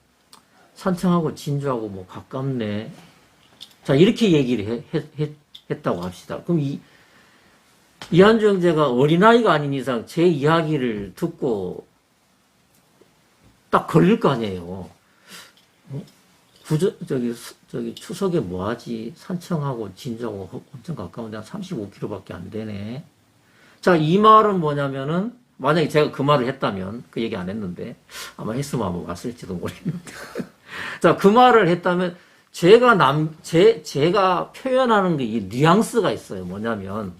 산청하고 진주하고 뭐 가깝네. 자, 이렇게 얘기를 했다고 합시다. 그럼 이한정제가 어린아이가 아닌 이상 제 이야기를 듣고 딱 걸릴 거 아니에요. 저기 추석에 뭐 하지? 산청하고 진주하고 엄청 가까운데 한 35km밖에 안 되네. 자, 이 말은 뭐냐면은 만약에 제가 그 말을 했다면 그 얘기 안 했는데 아마 했으면 아마 왔을지도 모르겠는데. 자, 그 말을 했다면 제가 표현하는 게 이 뉘앙스가 있어요. 뭐냐면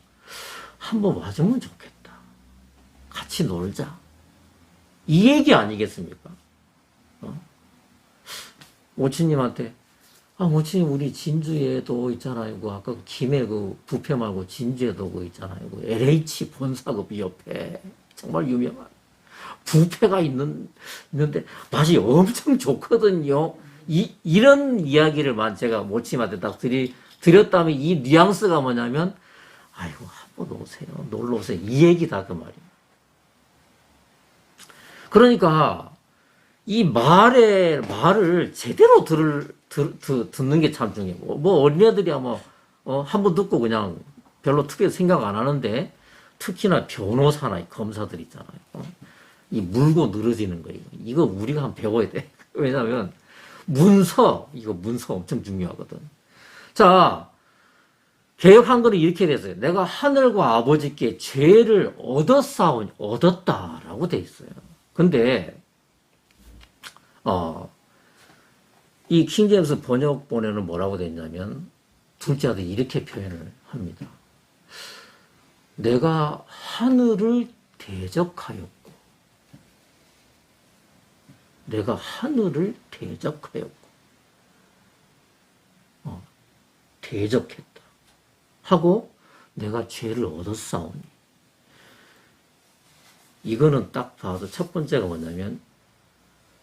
한번 와주면 좋겠다. 같이 놀자. 이 얘기 아니겠습니까? 모치님한테 모치님 우리 진주에도 있잖아요. 아까 김해 부패 말고 진주에도 있잖아요. LH 본사 옆에 정말 유명한 부패가 있는데 맛이 엄청 좋거든요. 이런 이야기를만 제가 모침한테 딱 드렸다면 이 뉘앙스가 뭐냐면, 아이고, 한번 오세요. 놀러 오세요. 이 얘기다, 그 말이에요. 그러니까, 이 말을 제대로 듣는 게 참 중요해요. 뭐, 어린애들이야 뭐, 한 번 듣고 그냥 별로 특별히 생각 안 하는데, 특히나 변호사나 검사들 있잖아요. 이 물고 늘어지는 거예요. 이거 우리가 한번 배워야 돼. 왜냐면, 문서 엄청 중요하거든. 자, 개혁한글은 이렇게 됐어요. 내가 하늘과 아버지께 죄를 얻었다라고 돼 있어요. 근데, 이 킹제임스 번역본에는 뭐라고 돼 있냐면, 둘째 아들이 이렇게 표현을 합니다. 내가 하늘을 대적하였고, 내가 하늘을 대적하였고, 대적했다. 하고, 내가 죄를 얻었사오니. 이거는 딱 봐도 첫 번째가 뭐냐면,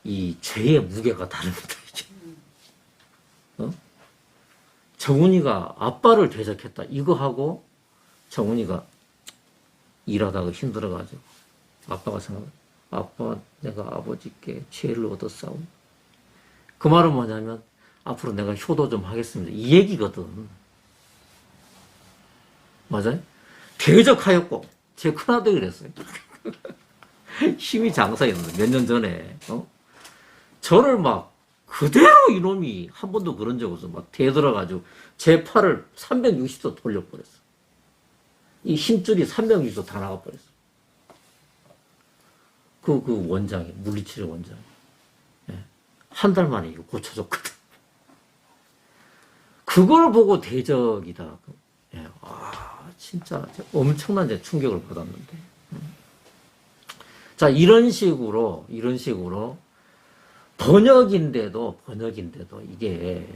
이 죄의 무게가 다릅니다, 이게. 정훈이가 아빠를 대적했다. 이거 하고, 정훈이가 일하다가 힘들어가지고, 아빠가 아빠, 내가 아버지께 죄를 얻었사오니. 그 말은 뭐냐면, 앞으로 내가 효도 좀 하겠습니다. 이 얘기거든. 맞아요? 대적하였고, 제 큰아들이 그랬어요. 힘이 장사였는데, 몇 년 전에, 저를 막, 그대로 이놈이 한 번도 그런 적 없어. 막 대들어가지고, 제 팔을 360도 돌려버렸어. 이 힘줄이 360도 다 나가버렸어. 그 원장이, 물리치료 원장이. 예. 한 달 만에 이거 고쳐줬거든. 그걸 보고 대적이다. 예. 진짜 엄청난 충격을 받았는데. 자, 이런 식으로, 번역인데도 이게,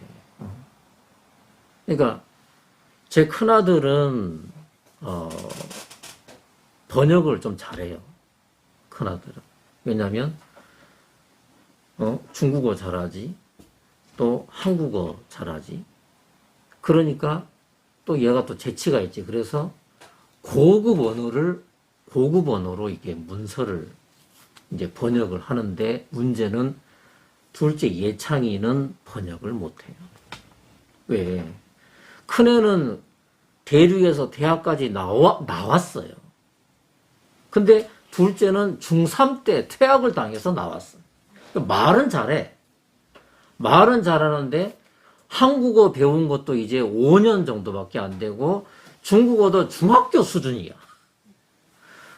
그러니까, 제 큰아들은, 번역을 좀 잘해요. 큰아들은. 왜냐면, 중국어 잘하지, 또 한국어 잘하지. 그러니까, 또 얘가 또 재치가 있지. 그래서, 고급 언어로 이게 문서를 이제 번역을 하는데, 문제는 둘째 예창이는 번역을 못해요. 왜? 큰애는 대륙에서 대학까지 나왔어요. 근데 둘째는 중3 때 퇴학을 당해서 나왔어. 말은 잘해. 말은 잘하는데 한국어 배운 것도 이제 5년 정도밖에 안 되고 중국어도 중학교 수준이야.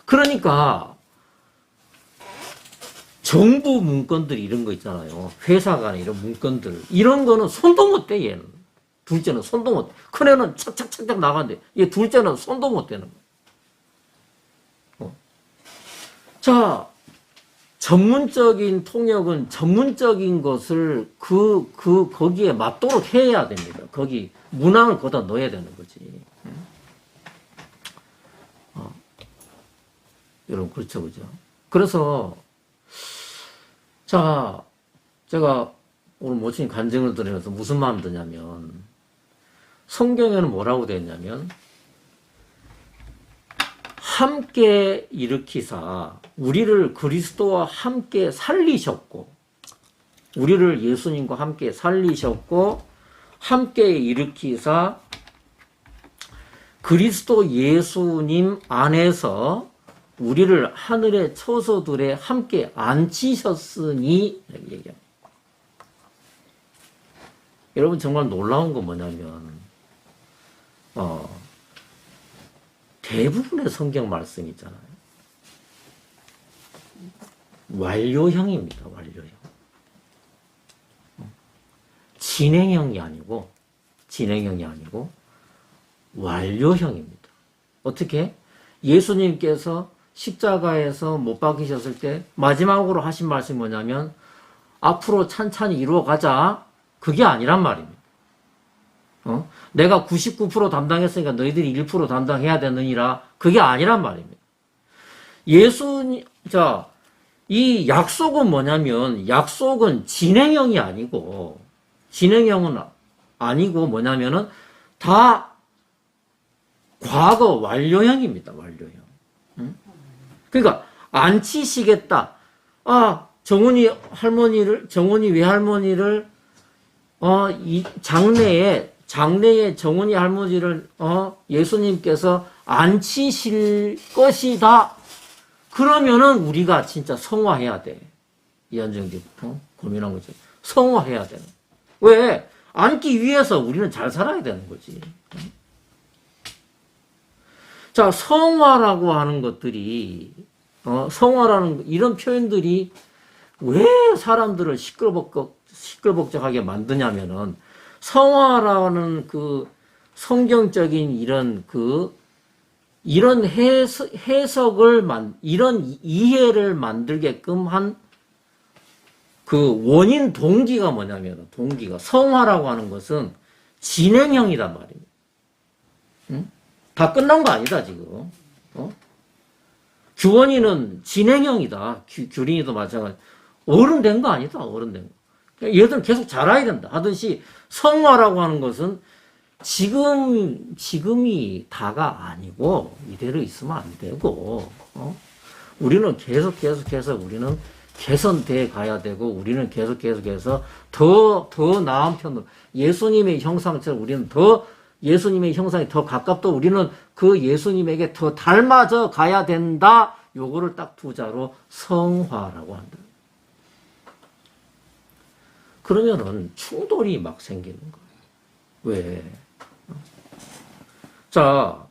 그러니까 정부 문건들 이런 거 있잖아요. 회사 간에 이런 문건들. 이런 거는 손도 못 대, 얘는. 둘째는 손도 못 대. 큰애는 착착착착 나가는데 얘 둘째는 손도 못 대는 거야. 자, 전문적인 통역은 전문적인 것을 거기에 맞도록 해야 됩니다. 거기 문항을 거기다 넣어야 되는 거지. 여러분, 그렇죠, 그죠? 그래서, 자, 제가 오늘 모친 간증을 들으면서 무슨 마음 드냐면, 성경에는 뭐라고 되어 있냐면, 함께 일으키사 우리를 그리스도와 함께 살리셨고, 우리를 예수님과 함께 살리셨고, 함께 일으키사 그리스도 예수님 안에서 우리를 하늘의 처소들에 함께 앉히셨으니, 이렇게 얘기합니다. 여러분, 정말 놀라운 건 뭐냐면, 대부분의 성경 말씀 있잖아요. 완료형입니다, 완료형. 진행형이 아니고, 완료형입니다. 어떻게? 예수님께서 십자가에서 못 박히셨을 때 마지막으로 하신 말씀이 뭐냐면, 앞으로 찬찬히 이루어가자. 그게 아니란 말입니다. 내가 99% 담당했으니까 너희들이 1% 담당해야 되느니라. 그게 아니란 말입니다. 이 약속은 뭐냐면, 약속은 진행형이 아니고, 뭐냐면은, 다 과거 완료형입니다, 완료형. 응? 그러니까, 안 치시겠다. 정훈이 외할머니를, 이 장래에 정훈이 할머니를, 예수님께서 안 치실 것이다. 그러면은 우리가 진짜 성화해야 돼. 이한정지부터 고민한 거지. 성화해야 돼. 왜? 앉기 위해서 우리는 잘 살아야 되는 거지. 자, 성화라고 하는 것들이, 성화라는 이런 표현들이 왜 사람들을 시끌벅적하게 만드냐면은, 성화라는 그 성경적인 이런 해석을 이런 이해를 만들게끔 한 그 원인 동기가 뭐냐면, 성화라고 하는 것은 진행형이란 말입니다. 응? 다 끝난 거 아니다, 지금. 규원이는 진행형이다. 규린이도 마찬가지. 어른 된 거 아니다, 어른 된 거. 그러니까 얘들은 계속 자라야 된다. 하듯이 성화라고 하는 것은 지금이 다가 아니고, 이대로 있으면 안 되고, 우리는 계속해서 우리는 개선돼 가야 되고, 우리는 계속해서 더 나은 편으로, 예수님의 형상처럼 우리는 예수님의 형상이 더 가깝다. 우리는 그 예수님에게 더 닮아져 가야 된다. 요거를 딱 두 자로 성화라고 한다. 그러면은 충돌이 막 생기는 거예요. 왜? 자,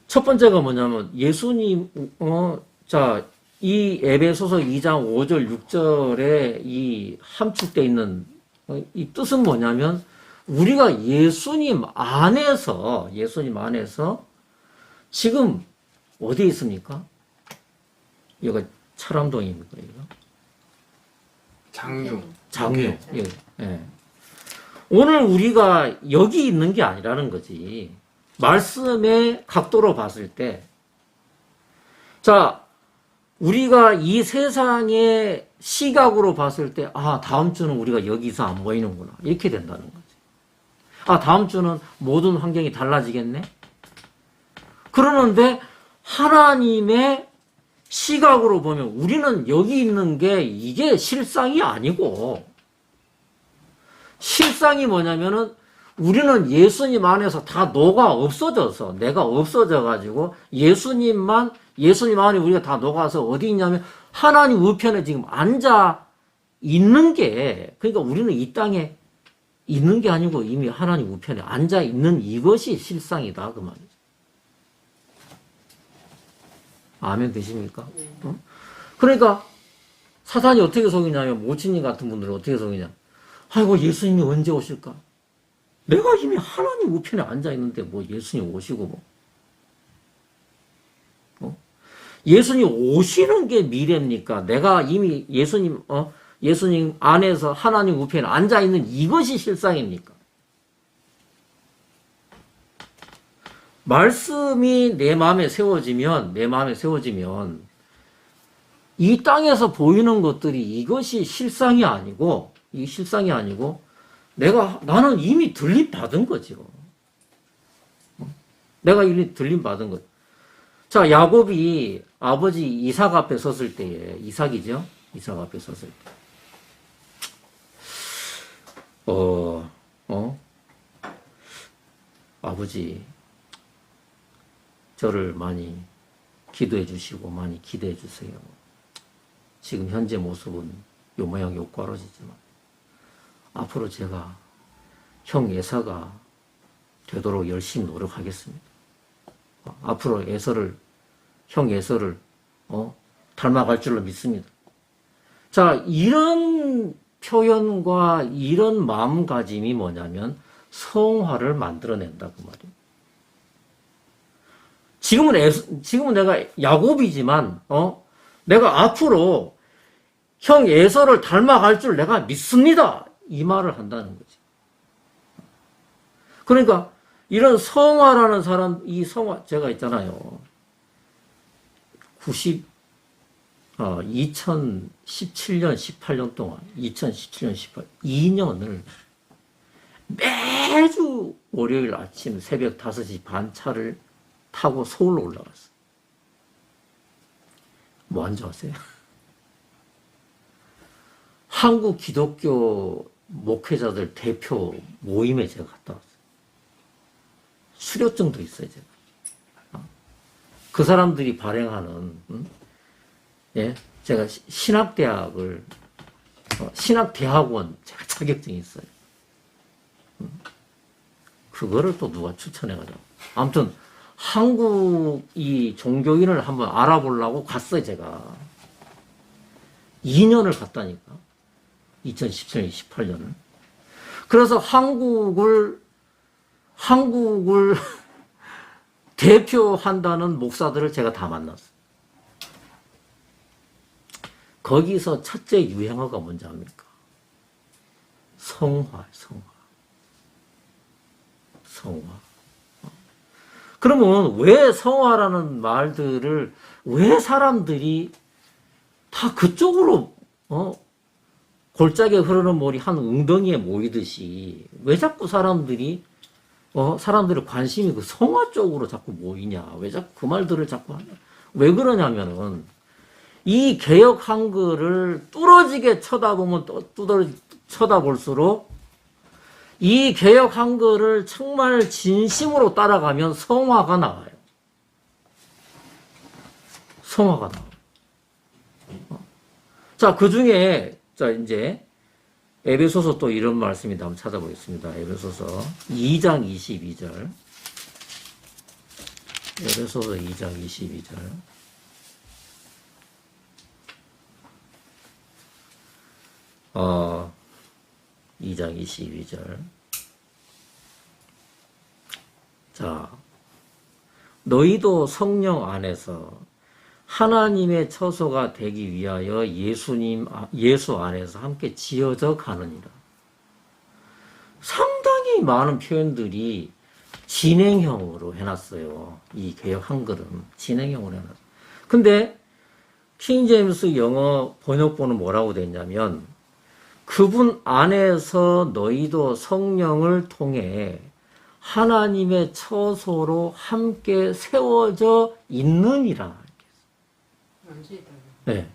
첫 번째가 뭐냐면, 예수님, 이 에베소서 2장 5절, 6절에 이 함축되어 있는 이 뜻은 뭐냐면, 우리가 예수님 안에서 지금 어디에 있습니까? 여기가 차람동입니까? 여기가? 장유. 예. 예. 오늘 우리가 여기 있는 게 아니라는 거지. 말씀의 각도로 봤을 때, 자, 우리가 이 세상의 시각으로 봤을 때, 다음 주는 우리가 여기서 안 보이는구나. 이렇게 된다는 거지. 다음 주는 모든 환경이 달라지겠네? 그러는데, 하나님의 시각으로 보면 우리는 여기 있는 게 이게 실상이 아니고, 실상이 뭐냐면은 우리는 예수님 안에서 다 녹아 없어져서, 내가 없어져가지고 예수님 안에 우리가 다 녹아서 어디 있냐면 하나님 우편에 지금 앉아 있는 게, 그러니까 우리는 이 땅에 있는 게 아니고 이미 하나님 우편에 앉아 있는 이것이 실상이다. 그 말이죠. 아멘 되십니까? 그러니까 사탄이 어떻게 속이냐면, 모친님 같은 분들은 어떻게 속이냐. 아이고, 예수님이 언제 오실까? 내가 이미 하나님 우편에 앉아 있는데 뭐 예수님 오시고 뭐. 예수님 오시는 게 미래입니까? 내가 이미 예수님 안에서 하나님 우편에 앉아 있는 이것이 실상입니까? 말씀이 내 마음에 세워지면 이 땅에서 보이는 것들이 이것이 실상이 아니고 나는 이미 들림 받은 거죠. 내가 이미 들림 받은 거. 자, 야곱이 아버지 이삭 앞에 섰을 때에, 이삭이죠? 이삭 앞에 섰을 때. 아버지, 저를 많이 기도해 주시고 많이 기대해 주세요. 지금 현재 모습은 요 모양 요 꽈로지지만 앞으로 제가 형 예사가 되도록 열심히 노력하겠습니다. 앞으로 형 예서를 닮아갈 줄로 믿습니다. 자, 이런 표현과 이런 마음가짐이 뭐냐면 성화를 만들어낸다 그 말이에요. 지금은 내가 야곱이지만 내가 앞으로 형 에서를 닮아갈 줄 내가 믿습니다. 이 말을 한다는 거지. 그러니까 이런 성화라는 사람, 이 성화 제가 있잖아요. 2017년, 18년 동안, 2017년, 18, 2년을 매주 월요일 아침 새벽 5시 반 차를 타고 서울로 올라갔어요. 뭐 한 줄 아세요? 한국 기독교 목회자들 대표 모임에 제가 갔다 왔어요. 수료증도 있어요, 제가. 그 사람들이 발행하는, 예, 제가 신학대학을, 신학대학원 제가 자격증이 있어요. 그거를 또 누가 추천해가지고. 아무튼, 한국 이 종교인을 한번 알아보려고 갔어요, 제가. 2년을 갔다니까. 2017년, 18년을. 그래서 한국을 대표한다는 목사들을 제가 다 만났어요. 거기서 첫째 유행어가 뭔지 압니까? 성화. 그러면 왜 성화라는 말들을 왜 사람들이 다 그쪽으로 골짜기에 흐르는 물이 한 웅덩이에 모이듯이 왜 자꾸 사람들의 관심이 그 성화 쪽으로 자꾸 모이냐? 왜 자꾸 그 말들을 자꾸 하냐? 왜 그러냐면은 이 개혁 한글을 뚫어지게 쳐다보면 쳐다볼수록 이 개혁 한글을 정말 진심으로 따라가면 성화가 나와요. 성화가 나와요. 자, 그 중에, 자, 이제, 에베소서 또 이런 말씀이 한번 찾아보겠습니다. 에베소서 2장 22절. 에베소서 2장 22절. 어, 2장 22절. 자, 너희도 성령 안에서 하나님의 처소가 되기 위하여 예수 안에서 함께 지어져 가느니라. 상당히 많은 표현들이 진행형으로 해놨어요. 이 개혁 한글은 진행형으로 해놨어요. 근데 킹제임스 영어 번역본은 뭐라고 돼 있냐면 그분 안에서 너희도 성령을 통해 하나님의 처소로 함께 세워져 있느니라. 네.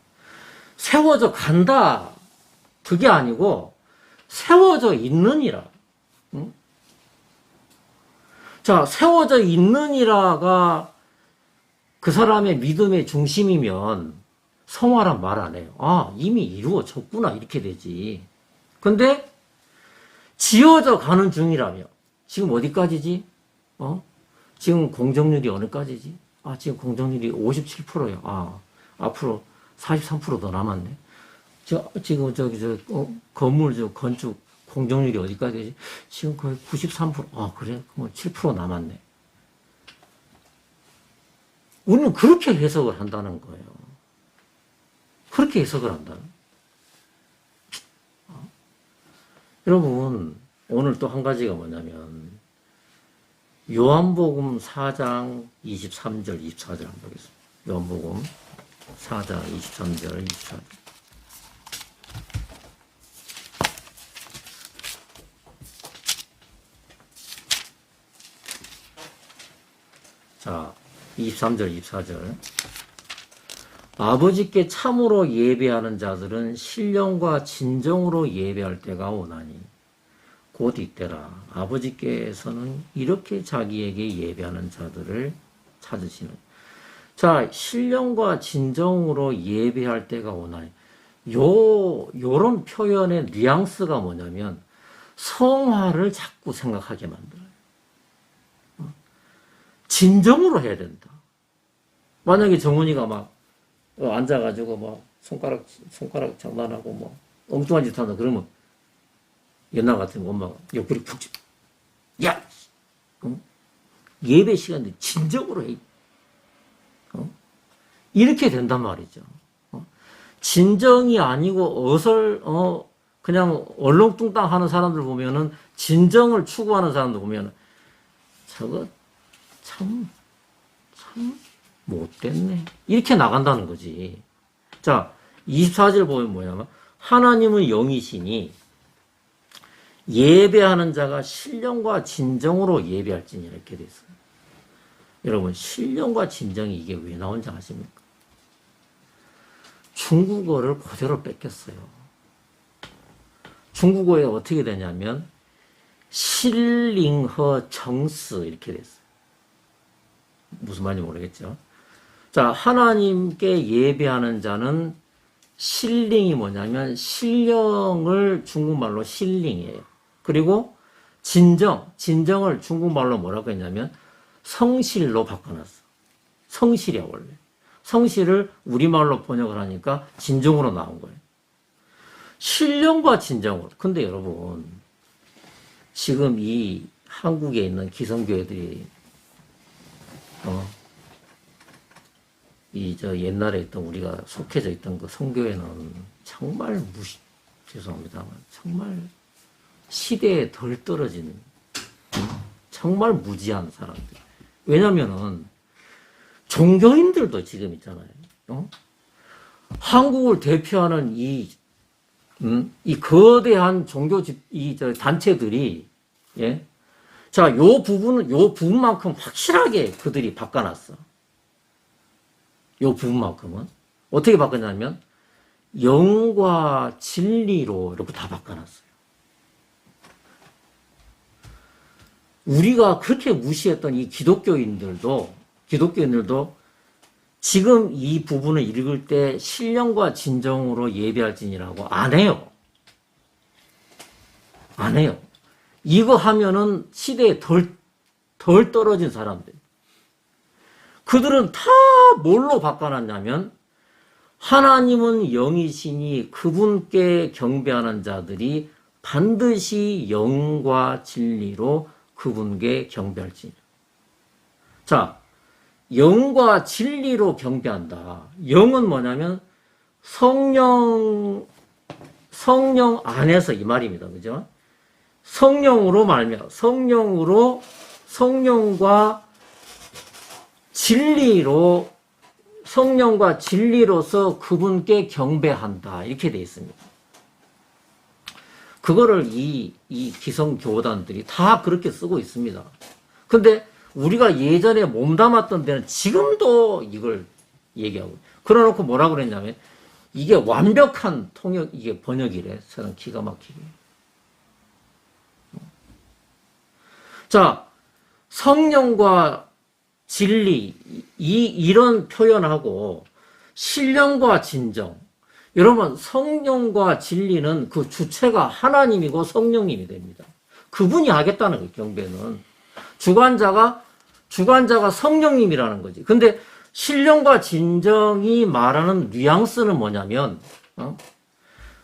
세워져 간다. 그게 아니고 세워져 있느니라. 응? 자, 세워져 있느니라가 그 사람의 믿음의 중심이면 성화란 말 안 해요. 아, 이미 이루어졌구나. 이렇게 되지. 근데 지어져 가는 중이라며. 지금 어디까지지? 지금 공정률이 어느까지지? 아, 지금 공정률이 57%예요. 아, 앞으로 43% 더 남았네. 지금 건물 건축 공정률이 어디까지 되지? 지금 거의 93%. 아, 그래? 그럼 7% 남았네. 우리는 그렇게 해석을 한다는 거예요. 그렇게 해석을 한다는. 여러분, 오늘 또 한 가지가 뭐냐면, 요한복음 4장 23절, 24절 한번 보겠습니다. 요한복음 4장 23절, 24절. 자, 23절, 24절. 아버지께 참으로 예배하는 자들은 신령과 진정으로 예배할 때가 오나니 곧 이때라. 아버지께서는 이렇게 자기에게 예배하는 자들을 찾으시는. 자, 신령과 진정으로 예배할 때가 오나니. 요런 표현의 뉘앙스가 뭐냐면 성화를 자꾸 생각하게 만들어요. 진정으로 해야 된다. 만약에 정훈이가 막 앉아가지고 뭐 손가락 장난하고 뭐 엉뚱한 짓 한다 그러면 옛날 같으면 엄마가 옆구리 푹 집. 야! 예배 시간에 진정으로 해. 이렇게 된단 말이죠. 진정이 아니고 그냥 얼렁뚱땅 하는 사람들 보면은 진정을 추구하는 사람들 보면은 저거 참 못됐네. 이렇게 나간다는 거지. 자, 24절 보면 뭐냐면 하나님은 영이시니 예배하는 자가 신령과 진정으로 예배할지니 이렇게 돼 있어요. 여러분 신령과 진정이 이게 왜 나온지 아십니까? 중국어를 그대로 뺏겼어요. 중국어에 어떻게 되냐면 신링허 정스 이렇게 됐어요. 무슨 말인지 모르겠죠. 자, 하나님께 예배하는 자는 신링이 뭐냐면 신령을 중국말로 신링이에요. 그리고 진정을 중국말로 뭐라고 했냐면 성실로 바꿔놨어. 성실이야 원래. 성실을 우리말로 번역을 하니까 진정으로 나온 거예요. 신령과 진정으로. 근데 여러분 지금 이 한국에 있는 기성교회들이 옛날에 있던 우리가 속해져 있던 그 성교회는 정말 죄송합니다만 정말 시대에 덜 떨어진 정말 무지한 사람들. 왜냐면은 종교인들도 지금 있잖아요. 한국을 대표하는 이 거대한 단체들이, 예? 자, 요 부분만큼 확실하게 그들이 바꿔놨어. 요 부분만큼은. 어떻게 바꿨냐면, 영과 진리로 이렇게 다 바꿔놨어요. 우리가 그렇게 무시했던 이 기독교인들도 지금 이 부분을 읽을 때 신령과 진정으로 예배할지니라고 안 해요. 안 해요. 이거 하면은 시대에 덜 떨어진 사람들. 그들은 다 뭘로 바꿔놨냐면 하나님은 영이시니 그분께 경배하는 자들이 반드시 영과 진리로 그분께 경배할지니. 자, 영과 진리로 경배한다. 영은 뭐냐면 성령 안에서 이 말입니다. 그죠? 성령으로 말며 성령과 진리로서 그분께 경배한다. 이렇게 되어 있습니다. 그거를 이 기성교단들이 다 그렇게 쓰고 있습니다. 근데 우리가 예전에 몸담았던 데는 지금도 이걸 얘기하고. 그래놓고 뭐라고 그랬냐면, 이게 완벽한 이게 번역이래. 저는 기가 막히게. 자, 성령과 진리, 이런 표현하고, 신령과 진정. 여러분, 성령과 진리는 그 주체가 하나님이고 성령님이 됩니다. 그분이 하겠다는 거예요, 경배는. 주관자가 성령님이라는 거지. 근데 신령과 진정이 말하는 뉘앙스는 뭐냐면,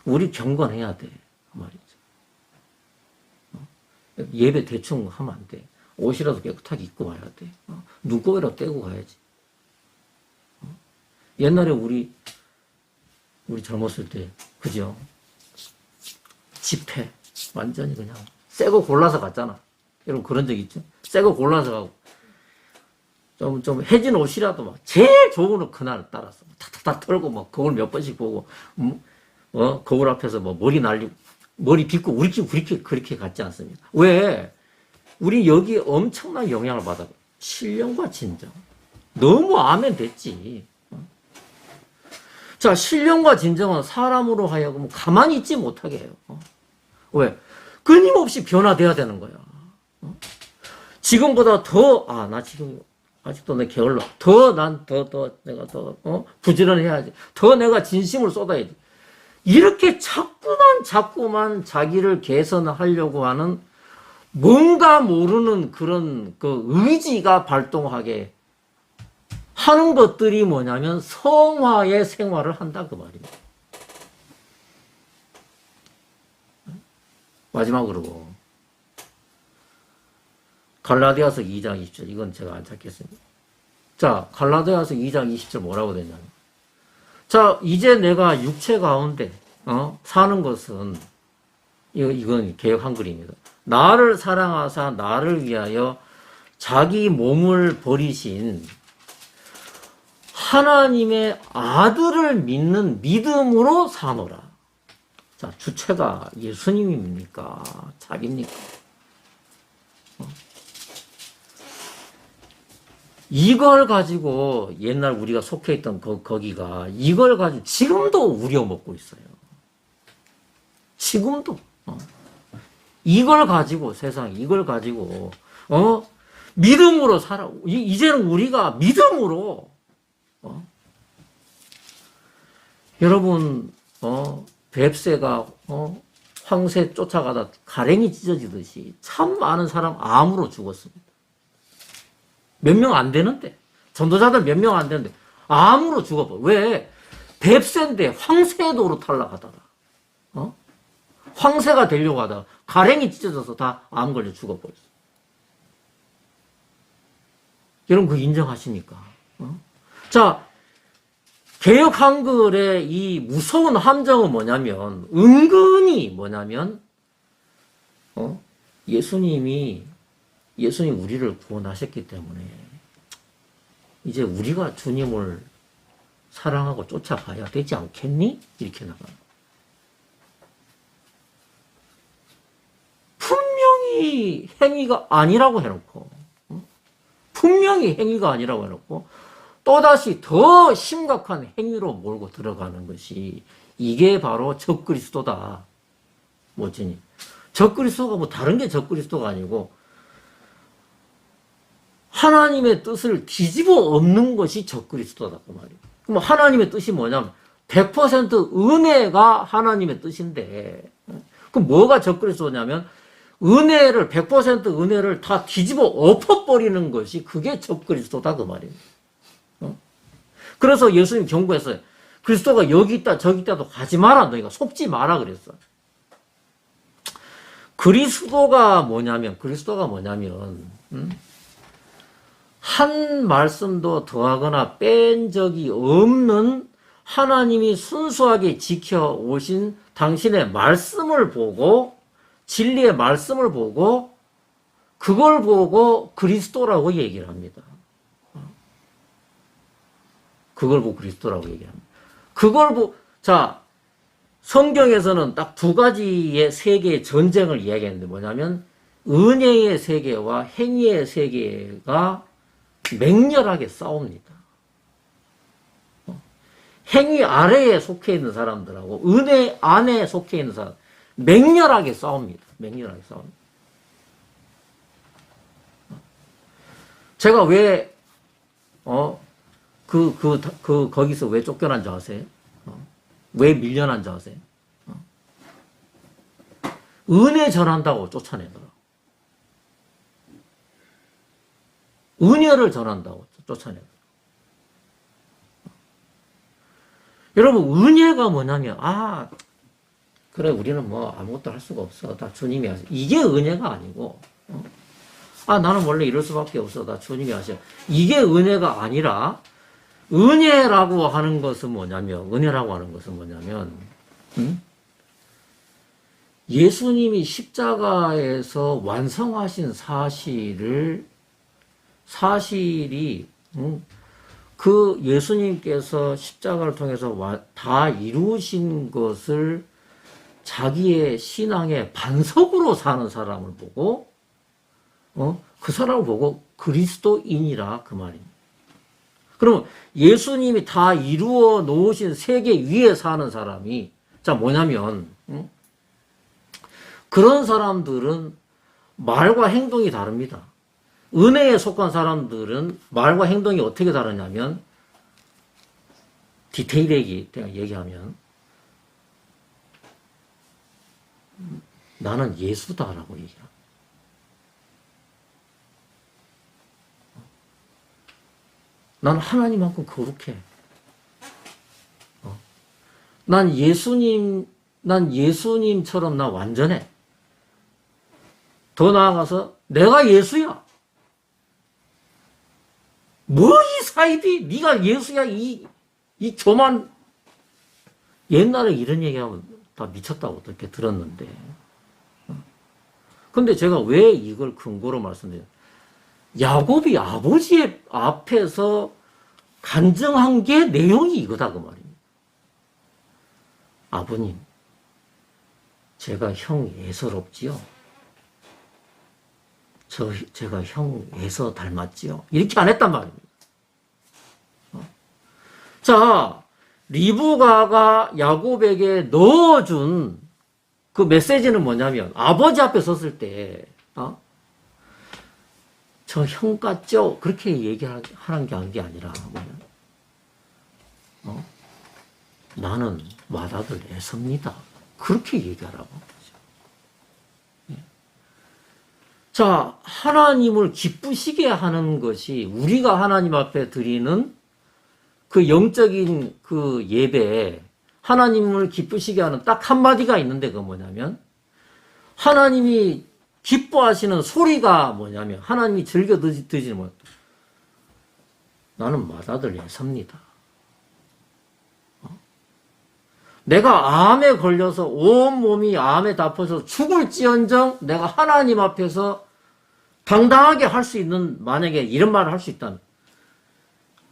우리 경건해야 돼. 그 말이죠. 예배 대충 하면 안 돼. 옷이라도 깨끗하게 입고 와야 돼. 눈곱이라도 떼고 가야지. 옛날에 우리 젊었을 때, 그죠? 집회. 완전히 그냥, 새 거 골라서 갔잖아. 여러분 그런 적 있죠? 새 거 골라서 가고. 좀 해진 옷이라도 막, 제일 좋은 옷 그날 따랐어. 탁탁탁 털고, 막, 거울 몇 번씩 보고, 거울 앞에서 뭐, 머리 빗고, 우리 집 그렇게 갔지 않습니까? 왜? 우리 여기 엄청난 영향을 받아. 신령과 진정. 너무 아멘 됐지. 자, 신령과 진정은 사람으로 하여금 가만히 있지 못하게 해요. 왜? 끊임없이 변화돼야 되는 거야. 지금보다 나 지금 아직도 내 게을러. 내가 더 부지런해야지. 더 내가 진심을 쏟아야지. 이렇게 자꾸만 자기를 개선하려고 하는 뭔가 모르는 그런 그 의지가 발동하게 하는 것들이 뭐냐면 성화의 생활을 한다 그 말입니다. 마지막으로 갈라디아서 2장 20절 이건 제가 안 찾겠습니다. 자, 갈라디아서 2장 20절 뭐라고 되냐면, 자, 이제 내가 육체 가운데 사는 것은 이건 개역 한글입니다. 나를 사랑하사 나를 위하여 자기 몸을 버리신 하나님의 아들을 믿는 믿음으로 사노라. 자, 주체가 예수님입니까? 자기입니까? 이걸 가지고 옛날 우리가 속해 있던 거기가 이걸 가지고 지금도 우려먹고 있어요. 지금도. 이걸 가지고 세상 이걸 가지고 믿음으로 살아. 이제는 우리가 믿음으로 여러분 뱁새가 황새 쫓아가다 가랭이 찢어지듯이 참 많은 사람 암으로 죽었습니다. 몇 명 안 되는데 전도자들 몇 명 안 되는데 암으로 죽어버려. 왜? 뱁새인데 황새의 도로 탈락하다가 황새가 되려고 하다가 가랭이 찢어져서 다 암 걸려 죽어버렸어. 여러분 그 인정하십니까? 자, 개역 한글의 이 무서운 함정은 뭐냐면 은근히 뭐냐면 예수님 우리를 구원하셨기 때문에 이제 우리가 주님을 사랑하고 쫓아가야 되지 않겠니? 이렇게 나가요. 분명히 행위가 아니라고 해놓고 분명히 행위가 아니라고 해놓고 또다시 더 심각한 행위로 몰고 들어가는 것이 이게 바로 적그리스도다. 뭐지? 적그리스도가 뭐 다른 게 적그리스도가 아니고 하나님의 뜻을 뒤집어 엎는 것이 적그리스도다 그 말이에요. 그럼 하나님의 뜻이 뭐냐면 100% 은혜가 하나님의 뜻인데 그럼 뭐가 적그리스도냐면 은혜를 100% 은혜를 다 뒤집어 엎어버리는 것이 그게 적그리스도다 그 말이에요. 그래서 예수님 경고했어요. 그리스도가 여기 있다 저기 있다도 가지 마라. 너희가 속지 마라 그랬어. 그리스도가 뭐냐면 한 말씀도 더하거나 뺀 적이 없는 하나님이 순수하게 지켜오신 당신의 말씀을 보고 진리의 말씀을 보고 그걸 보고 그리스도라고 얘기를 합니다. 그걸 보고 그리스도라고 얘기합니다. 자, 성경에서는 딱 두 가지의 세계의 전쟁을 이야기하는데 뭐냐면 은혜의 세계와 행위의 세계가 맹렬하게 싸웁니다. 행위 아래에 속해 있는 사람들하고 은혜 안에 속해 있는 사람 맹렬하게 싸웁니다. 맹렬하게 싸웁니다. 제가 왜 거기서 왜 쫓겨난 줄 아세요? 왜 밀려난 줄 아세요? 은혜 전한다고 쫓아내더라. 은혜를 전한다고 쫓아내더라. 여러분, 은혜가 뭐냐면, 그래, 우리는 뭐 아무것도 할 수가 없어. 다 주님이 하셔. 이게 은혜가 아니고, 나는 원래 이럴 수밖에 없어. 다 주님이 하셔. 이게 은혜가 아니라, 은혜라고 하는 것은 뭐냐면, 예수님이 십자가에서 완성하신 사실이, 그 예수님께서 십자가를 통해서 다 이루신 것을 자기의 신앙의 반석으로 사는 사람을 보고, 그 사람을 보고 그리스도인이라 그 말입니다. 그러면 예수님이 다 이루어 놓으신 세계 위에 사는 사람이, 자, 뭐냐면, 그런 사람들은 말과 행동이 다릅니다. 은혜에 속한 사람들은 말과 행동이 어떻게 다르냐면, 디테일하게 얘기하면, 나는 예수다라고 얘기합니다. 난 하나님만큼 거룩해. 난 예수님처럼 나 완전해. 더 나아가서 내가 예수야. 뭐 이 사이비? 네가 예수야? 이 교만. 옛날에 이런 얘기하면 다 미쳤다고 어떻게 들었는데. 근데 제가 왜 이걸 근거로 말씀드려요? 야곱이 아버지의 앞에서 간증한 게 내용이 이거다 그 말입니다. 아버님, 제가 형 예서롭지요? 제가 형 예서 닮았지요? 이렇게 안 했단 말입니다. 자, 리브가가 야곱에게 넣어준 그 메시지는 뭐냐면 아버지 앞에 섰을 때 저 형 같죠? 그렇게 얘기하는 게 아니라 나는 맏아들 에서입니다. 그렇게 얘기하라고. 자, 하나님을 기쁘시게 하는 것이 우리가 하나님 앞에 드리는 그 영적인 그 예배에 하나님을 기쁘시게 하는 딱 한마디가 있는데 그건 뭐냐면 하나님이 기뻐하시는 소리가 뭐냐면 하나님이 즐겨 드시는 뭐 나는 맏아들 예서입니다. 내가 암에 걸려서 온몸이 암에 덮여서 죽을지언정 내가 하나님 앞에서 당당하게 할 수 있는 만약에 이런 말을 할 수 있다면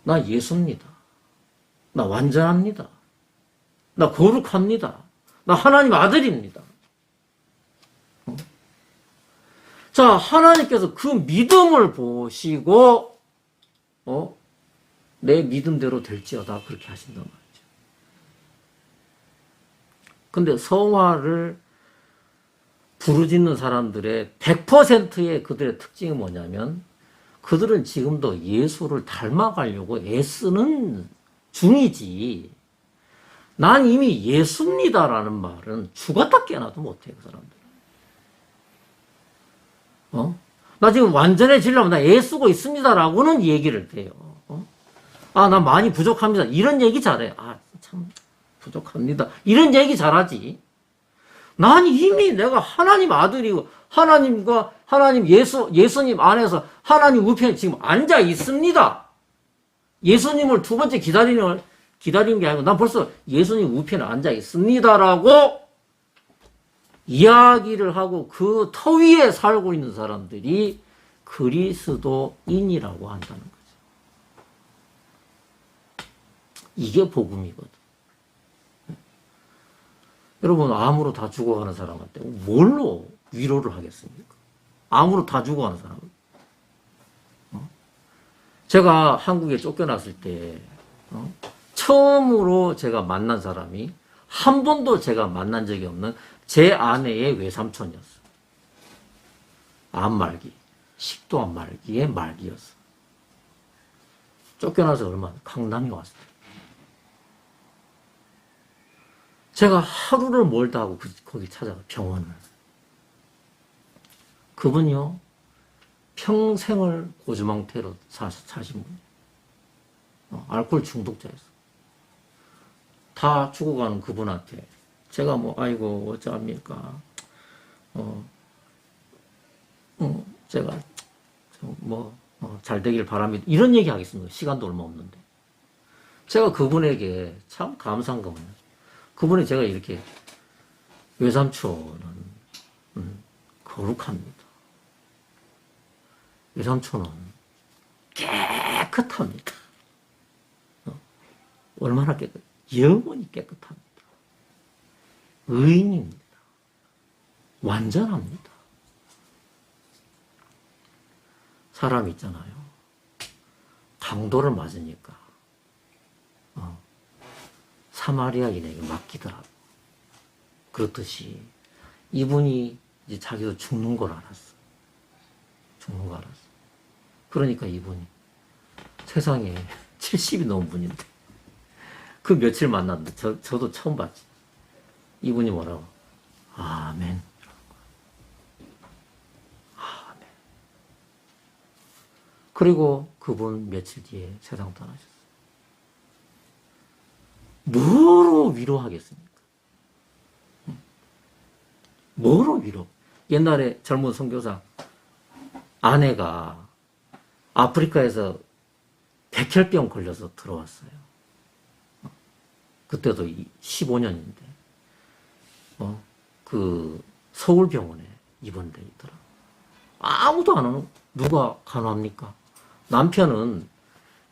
나 예수입니다. 나 완전합니다. 나 거룩합니다. 나 하나님 아들입니다. 자, 하나님께서 그 믿음을 보시고 내 믿음대로 될지어다 그렇게 하신단 말이죠. 근데 성화를 부르짖는 사람들의 100%의 그들의 특징이 뭐냐면 그들은 지금도 예수를 닮아가려고 애쓰는 중이지 난 이미 예수입니다라는 말은 죽었다 깨어나도 못해요. 그 사람들. 나 지금 완전해지려면 나 애쓰고 있습니다라고는 얘기를 해요. 나 많이 부족합니다. 이런 얘기 잘해. 참 부족합니다. 이런 얘기 잘하지. 난 이미 내가 하나님 아들이고 하나님 예수님 안에서 하나님 우편에 지금 앉아 있습니다. 예수님을 두 번째 기다리는 게 아니고 난 벌써 예수님 우편에 앉아 있습니다라고 이야기를 하고 그 터 위에 살고 있는 사람들이 그리스도인이라고 한다는 거죠. 이게 복음이거든. 여러분 암으로 다 죽어가는 사람한테 뭘로 위로를 하겠습니까? 암으로 다 죽어가는 사람은. 제가 한국에 쫓겨났을 때 처음으로 제가 만난 사람이 한 번도 제가 만난 적이 없는 제 아내의 외삼촌이었어요. 암 말기, 식도암 말기의 말기였어. 쫓겨나서 얼마 강남에 왔을 때. 제가 하루를 몰다 하고 거기 찾아가 병원을. 그분이요 평생을 고주망태로 사신 분이에요. 알코올 중독자였어. 다 죽어가는 그분한테 제가 아이고 어쩌합니까? 제가 잘 되길 바랍니다. 이런 얘기 하겠습니다. 시간도 얼마 없는데. 제가 그분에게 참 감사한 건 그분이 제가 이렇게 외삼촌은 거룩합니다. 외삼촌은 깨끗합니다. 얼마나 영원히 깨끗합니다. 의인입니다. 완전합니다. 사람 있잖아요. 강도를 맞으니까 사마리아인에게 맡기더라고. 그렇듯이 이분이 이제 자기도 죽는 걸 알았어. 그러니까 이분이 세상에 70이 넘은 분인데 그 며칠 만났는데 저도 처음 봤지. 이분이 뭐라고? 아멘. 아멘. 그리고 그분 며칠 뒤에 세상 떠나셨어요. 뭐로 위로하겠습니까? 뭐로 위로? 옛날에 젊은 선교사 아내가 아프리카에서 백혈병 걸려서 들어왔어요. 그때도 15년인데, 그 서울병원에 입원돼 있더라. 아무도 안 오는, 누가 간호합니까? 남편은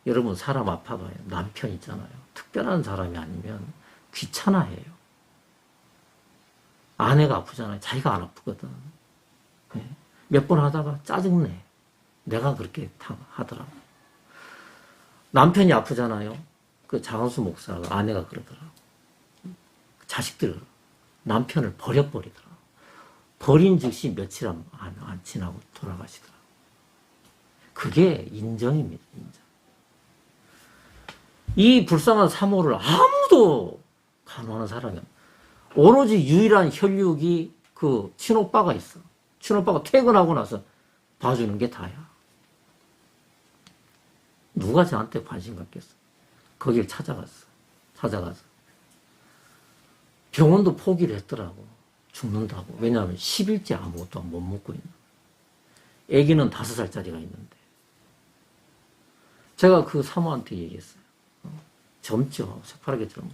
여러분 사람 아파봐요. 남편 있잖아요. 특별한 사람이 아니면 귀찮아해요. 아내가 아프잖아요. 자기가 안 아프거든. 네. 몇 번 하다가 짜증내. 내가 그렇게 하더라고. 남편이 아프잖아요. 그 장수 목사가 아내가 그러더라고. 자식들 남편을 버려버리더라고. 버린 즉시 며칠 안 지나고 돌아가시더라고. 그게 인정입니다. 인정. 이 불쌍한 사모를 아무도 간호하는 사람이 없어. 오로지 유일한 혈육이 그 친오빠가 있어. 친오빠가 퇴근하고 나서 봐주는 게 다야. 누가 저한테 관심 갖겠어? 거길 찾아가서 병원도 포기를 했더라고. 죽는다고. 왜냐하면 10일째 아무것도 못 먹고 있는. 애기는 5살짜리가 있는데. 제가 그 사모한테 얘기했어요. 젊죠. 새파랗게 젊어.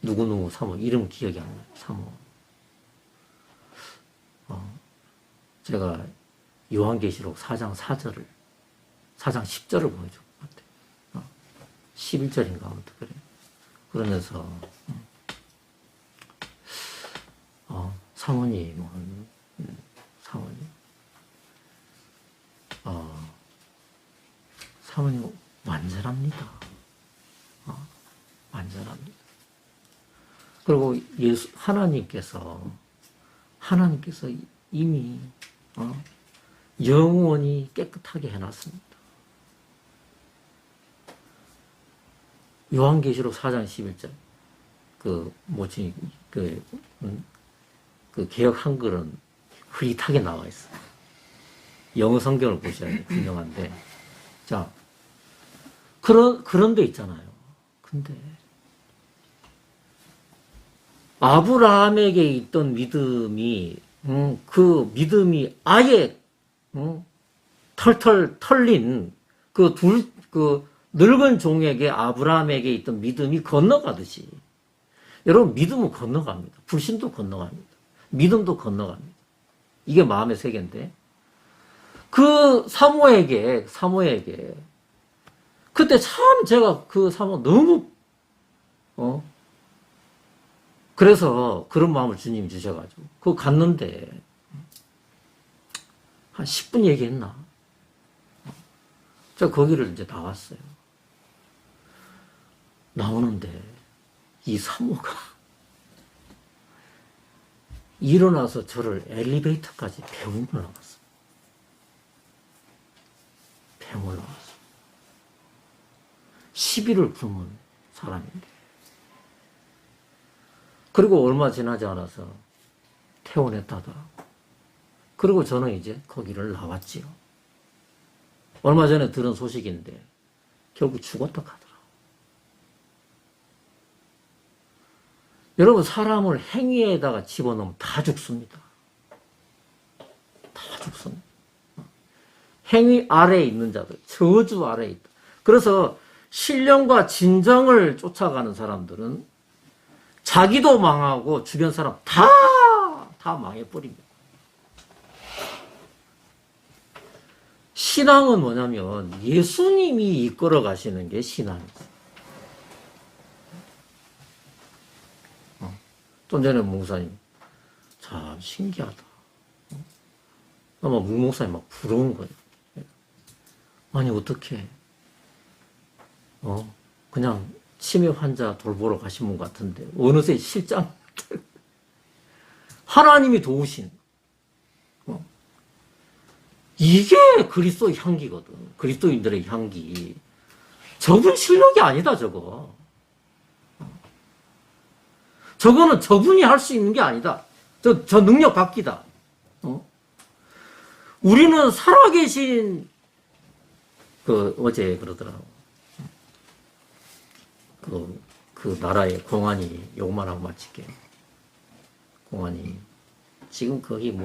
누구누구 사모. 이름 기억이 안 나요. 사모. 제가 요한계시록 4장 4절을 4장 10절을 보여줄 것 같아요. 11절인가 아무튼 그래. 그러면서 사모님은 사모님 완전합니다. 완전합니다. 그리고 하나님께서 이미 영원히 깨끗하게 해놨습니다. 요한계시록 4장 11절 그 개역 한글은 흐릿하게 나와 있어요. 영어 성경을 보셔야 돼요. 분명한데. 자, 그런 데 있잖아요. 근데 아브라함에게 있던 믿음이 그 믿음이 아예 털털 털린 그 늙은 종에게 아브라함에게 있던 믿음이 건너가듯이 여러분 믿음은 건너갑니다. 불신도 건너갑니다. 믿음도 건너갑니다. 이게 마음의 세계인데 그 사모에게 그때 참 제가 그 사모 너무 그래서 그런 마음을 주님이 주셔가지고 그거 갔는데 한 10분 얘기했나? 제가 거기를 이제 나왔어요. 나오는데 이 사모가 일어나서 저를 엘리베이터까지 배웅을 나갔어. 배웅을 나갔어. 시비를 품은 사람인데. 그리고 얼마 지나지 않아서 퇴원했다더라고. 그리고 저는 이제 거기를 나왔지요. 얼마 전에 들은 소식인데 결국 죽었다 하더라고. 여러분 사람을 행위에다가 집어넣으면 다 죽습니다. 다 죽습니다. 행위 아래에 있는 자들, 저주 아래에 있다. 그래서 신령과 진정을 쫓아가는 사람들은 자기도 망하고 주변 사람 다 망해버립니다. 신앙은 뭐냐면 예수님이 이끌어 가시는 게 신앙이죠. 좀 전에 목사님 참 신기하다. 아마 목사님 막 부러운 거예요. 아니 어떻게 그냥 치매 환자 돌보러 가신 분 같은데 어느새 실장 하나님이 도우신 이게 그리스도의 향기거든. 그리스도인들의 향기. 저분 실력이 아니다 저거. 저거는 저분이 할 수 있는 게 아니다. 저 능력 밖이다. 우리는 살아계신 어제 그러더라고. 그 나라의 공안이 요것만 하고 마칠게요. 공안이 지금 거기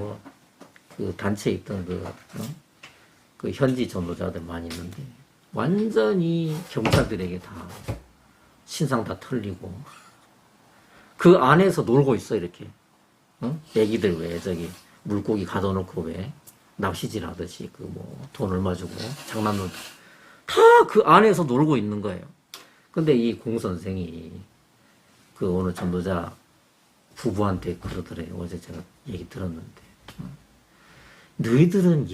그 단체에 있던 그 현지 전도자들 많이 있는데 완전히 경찰들에게 다 신상 다 털리고 그 안에서 놀고 있어 이렇게. 애기들 왜 저기 물고기 가둬놓고 왜 낚시질 하듯이 돈 얼마 주고 장난감 다 그 안에서 놀고 있는 거예요. 근데 이 공선생이 그 오늘 전도자 부부한테 그러더래요. 어제 제가 얘기 들었는데. 너희들은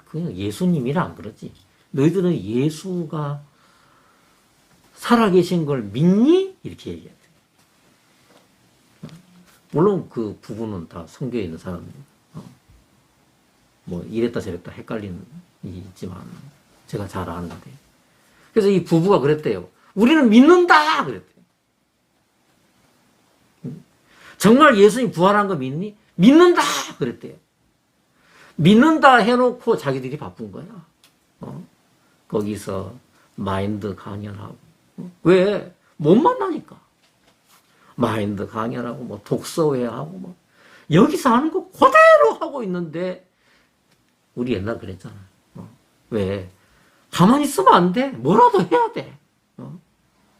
그냥 예수님이라 안 그러지. 너희들은 예수가 살아계신 걸 믿니? 이렇게 얘기해요. 물론 그 부부는 다 성교에 있는 사람입니다. 뭐 이랬다 저랬다 헷갈리는 일이 있지만 제가 잘 아는데. 그래서 이 부부가 그랬대요. 우리는 믿는다! 그랬대요. 정말 예수님 부활한 거 믿니? 믿는다! 그랬대요. 믿는다 해놓고 자기들이 바쁜 거야. 거기서 마인드 강연하고. 왜? 못 만나니까. 마인드 강연하고, 뭐, 독서회하고, 뭐. 여기서 하는 거 그대로 하고 있는데, 우리 옛날 그랬잖아. 왜? 가만히 있으면 안 돼. 뭐라도 해야 돼.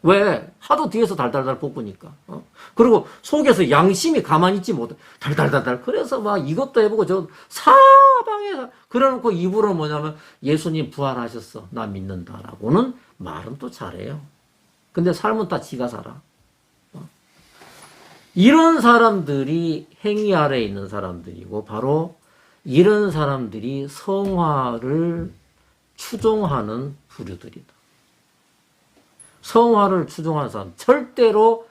왜? 하도 뒤에서 달달달 볶으니까. 그리고 속에서 양심이 가만히 있지 못해. 달달달달. 그래서 막 이것도 해보고 저 사방에 그래놓고 입으로 뭐냐면 예수님 부활하셨어. 나 믿는다라고는 말은 또 잘해요. 근데 삶은 다 지가 살아. 이런 사람들이 행위 아래에 있는 사람들이고 바로 이런 사람들이 성화를 추종하는 부류들이다. 성화를 추종하는 사람 절대로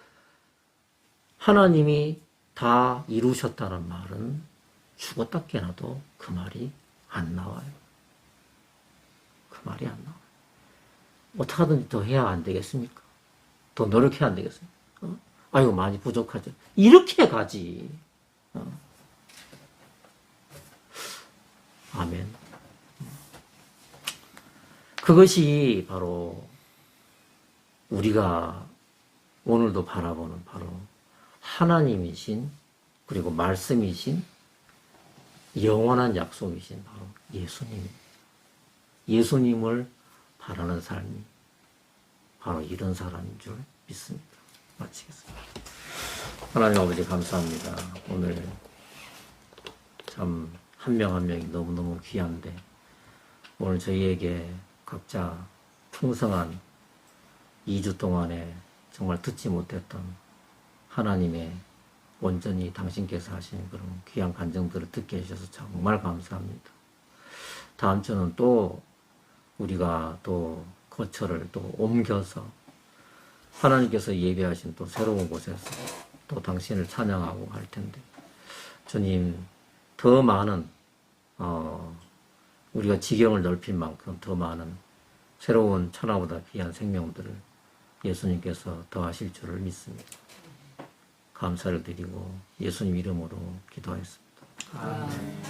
하나님이 다 이루셨다는 말은 죽었다 깨나도 그 말이 안 나와요. 그 말이 안 나와요. 어떻게 하든지 더 해야 안 되겠습니까? 더 노력해야 안 되겠습니까? 아이고 많이 부족하죠. 이렇게 가지. 아멘. 그것이 바로 우리가 오늘도 바라보는 바로 하나님이신 그리고 말씀이신 영원한 약속이신 바로 예수님. 예수님을 바라는 삶이 바로 이런 사람인 줄 믿습니다. 마치겠습니다. 하나님 아버지 감사합니다. 오늘 참 한 명 한 명이 너무너무 귀한데 오늘 저희에게 각자 풍성한 2주 동안에 정말 듣지 못했던 하나님의 온전히 당신께서 하시는 그런 귀한 간증들을 듣게 해주셔서 정말 감사합니다. 다음 주는 또 우리가 또 거처를 또 옮겨서 하나님께서 예배하신 또 새로운 곳에서 또 당신을 찬양하고 할 텐데 주님 더 많은 우리가 지경을 넓힌 만큼 더 많은 새로운 천하보다 귀한 생명들을 예수님께서 더하실 줄을 믿습니다. 감사를 드리고 예수님 이름으로 기도하였습니다. 아멘.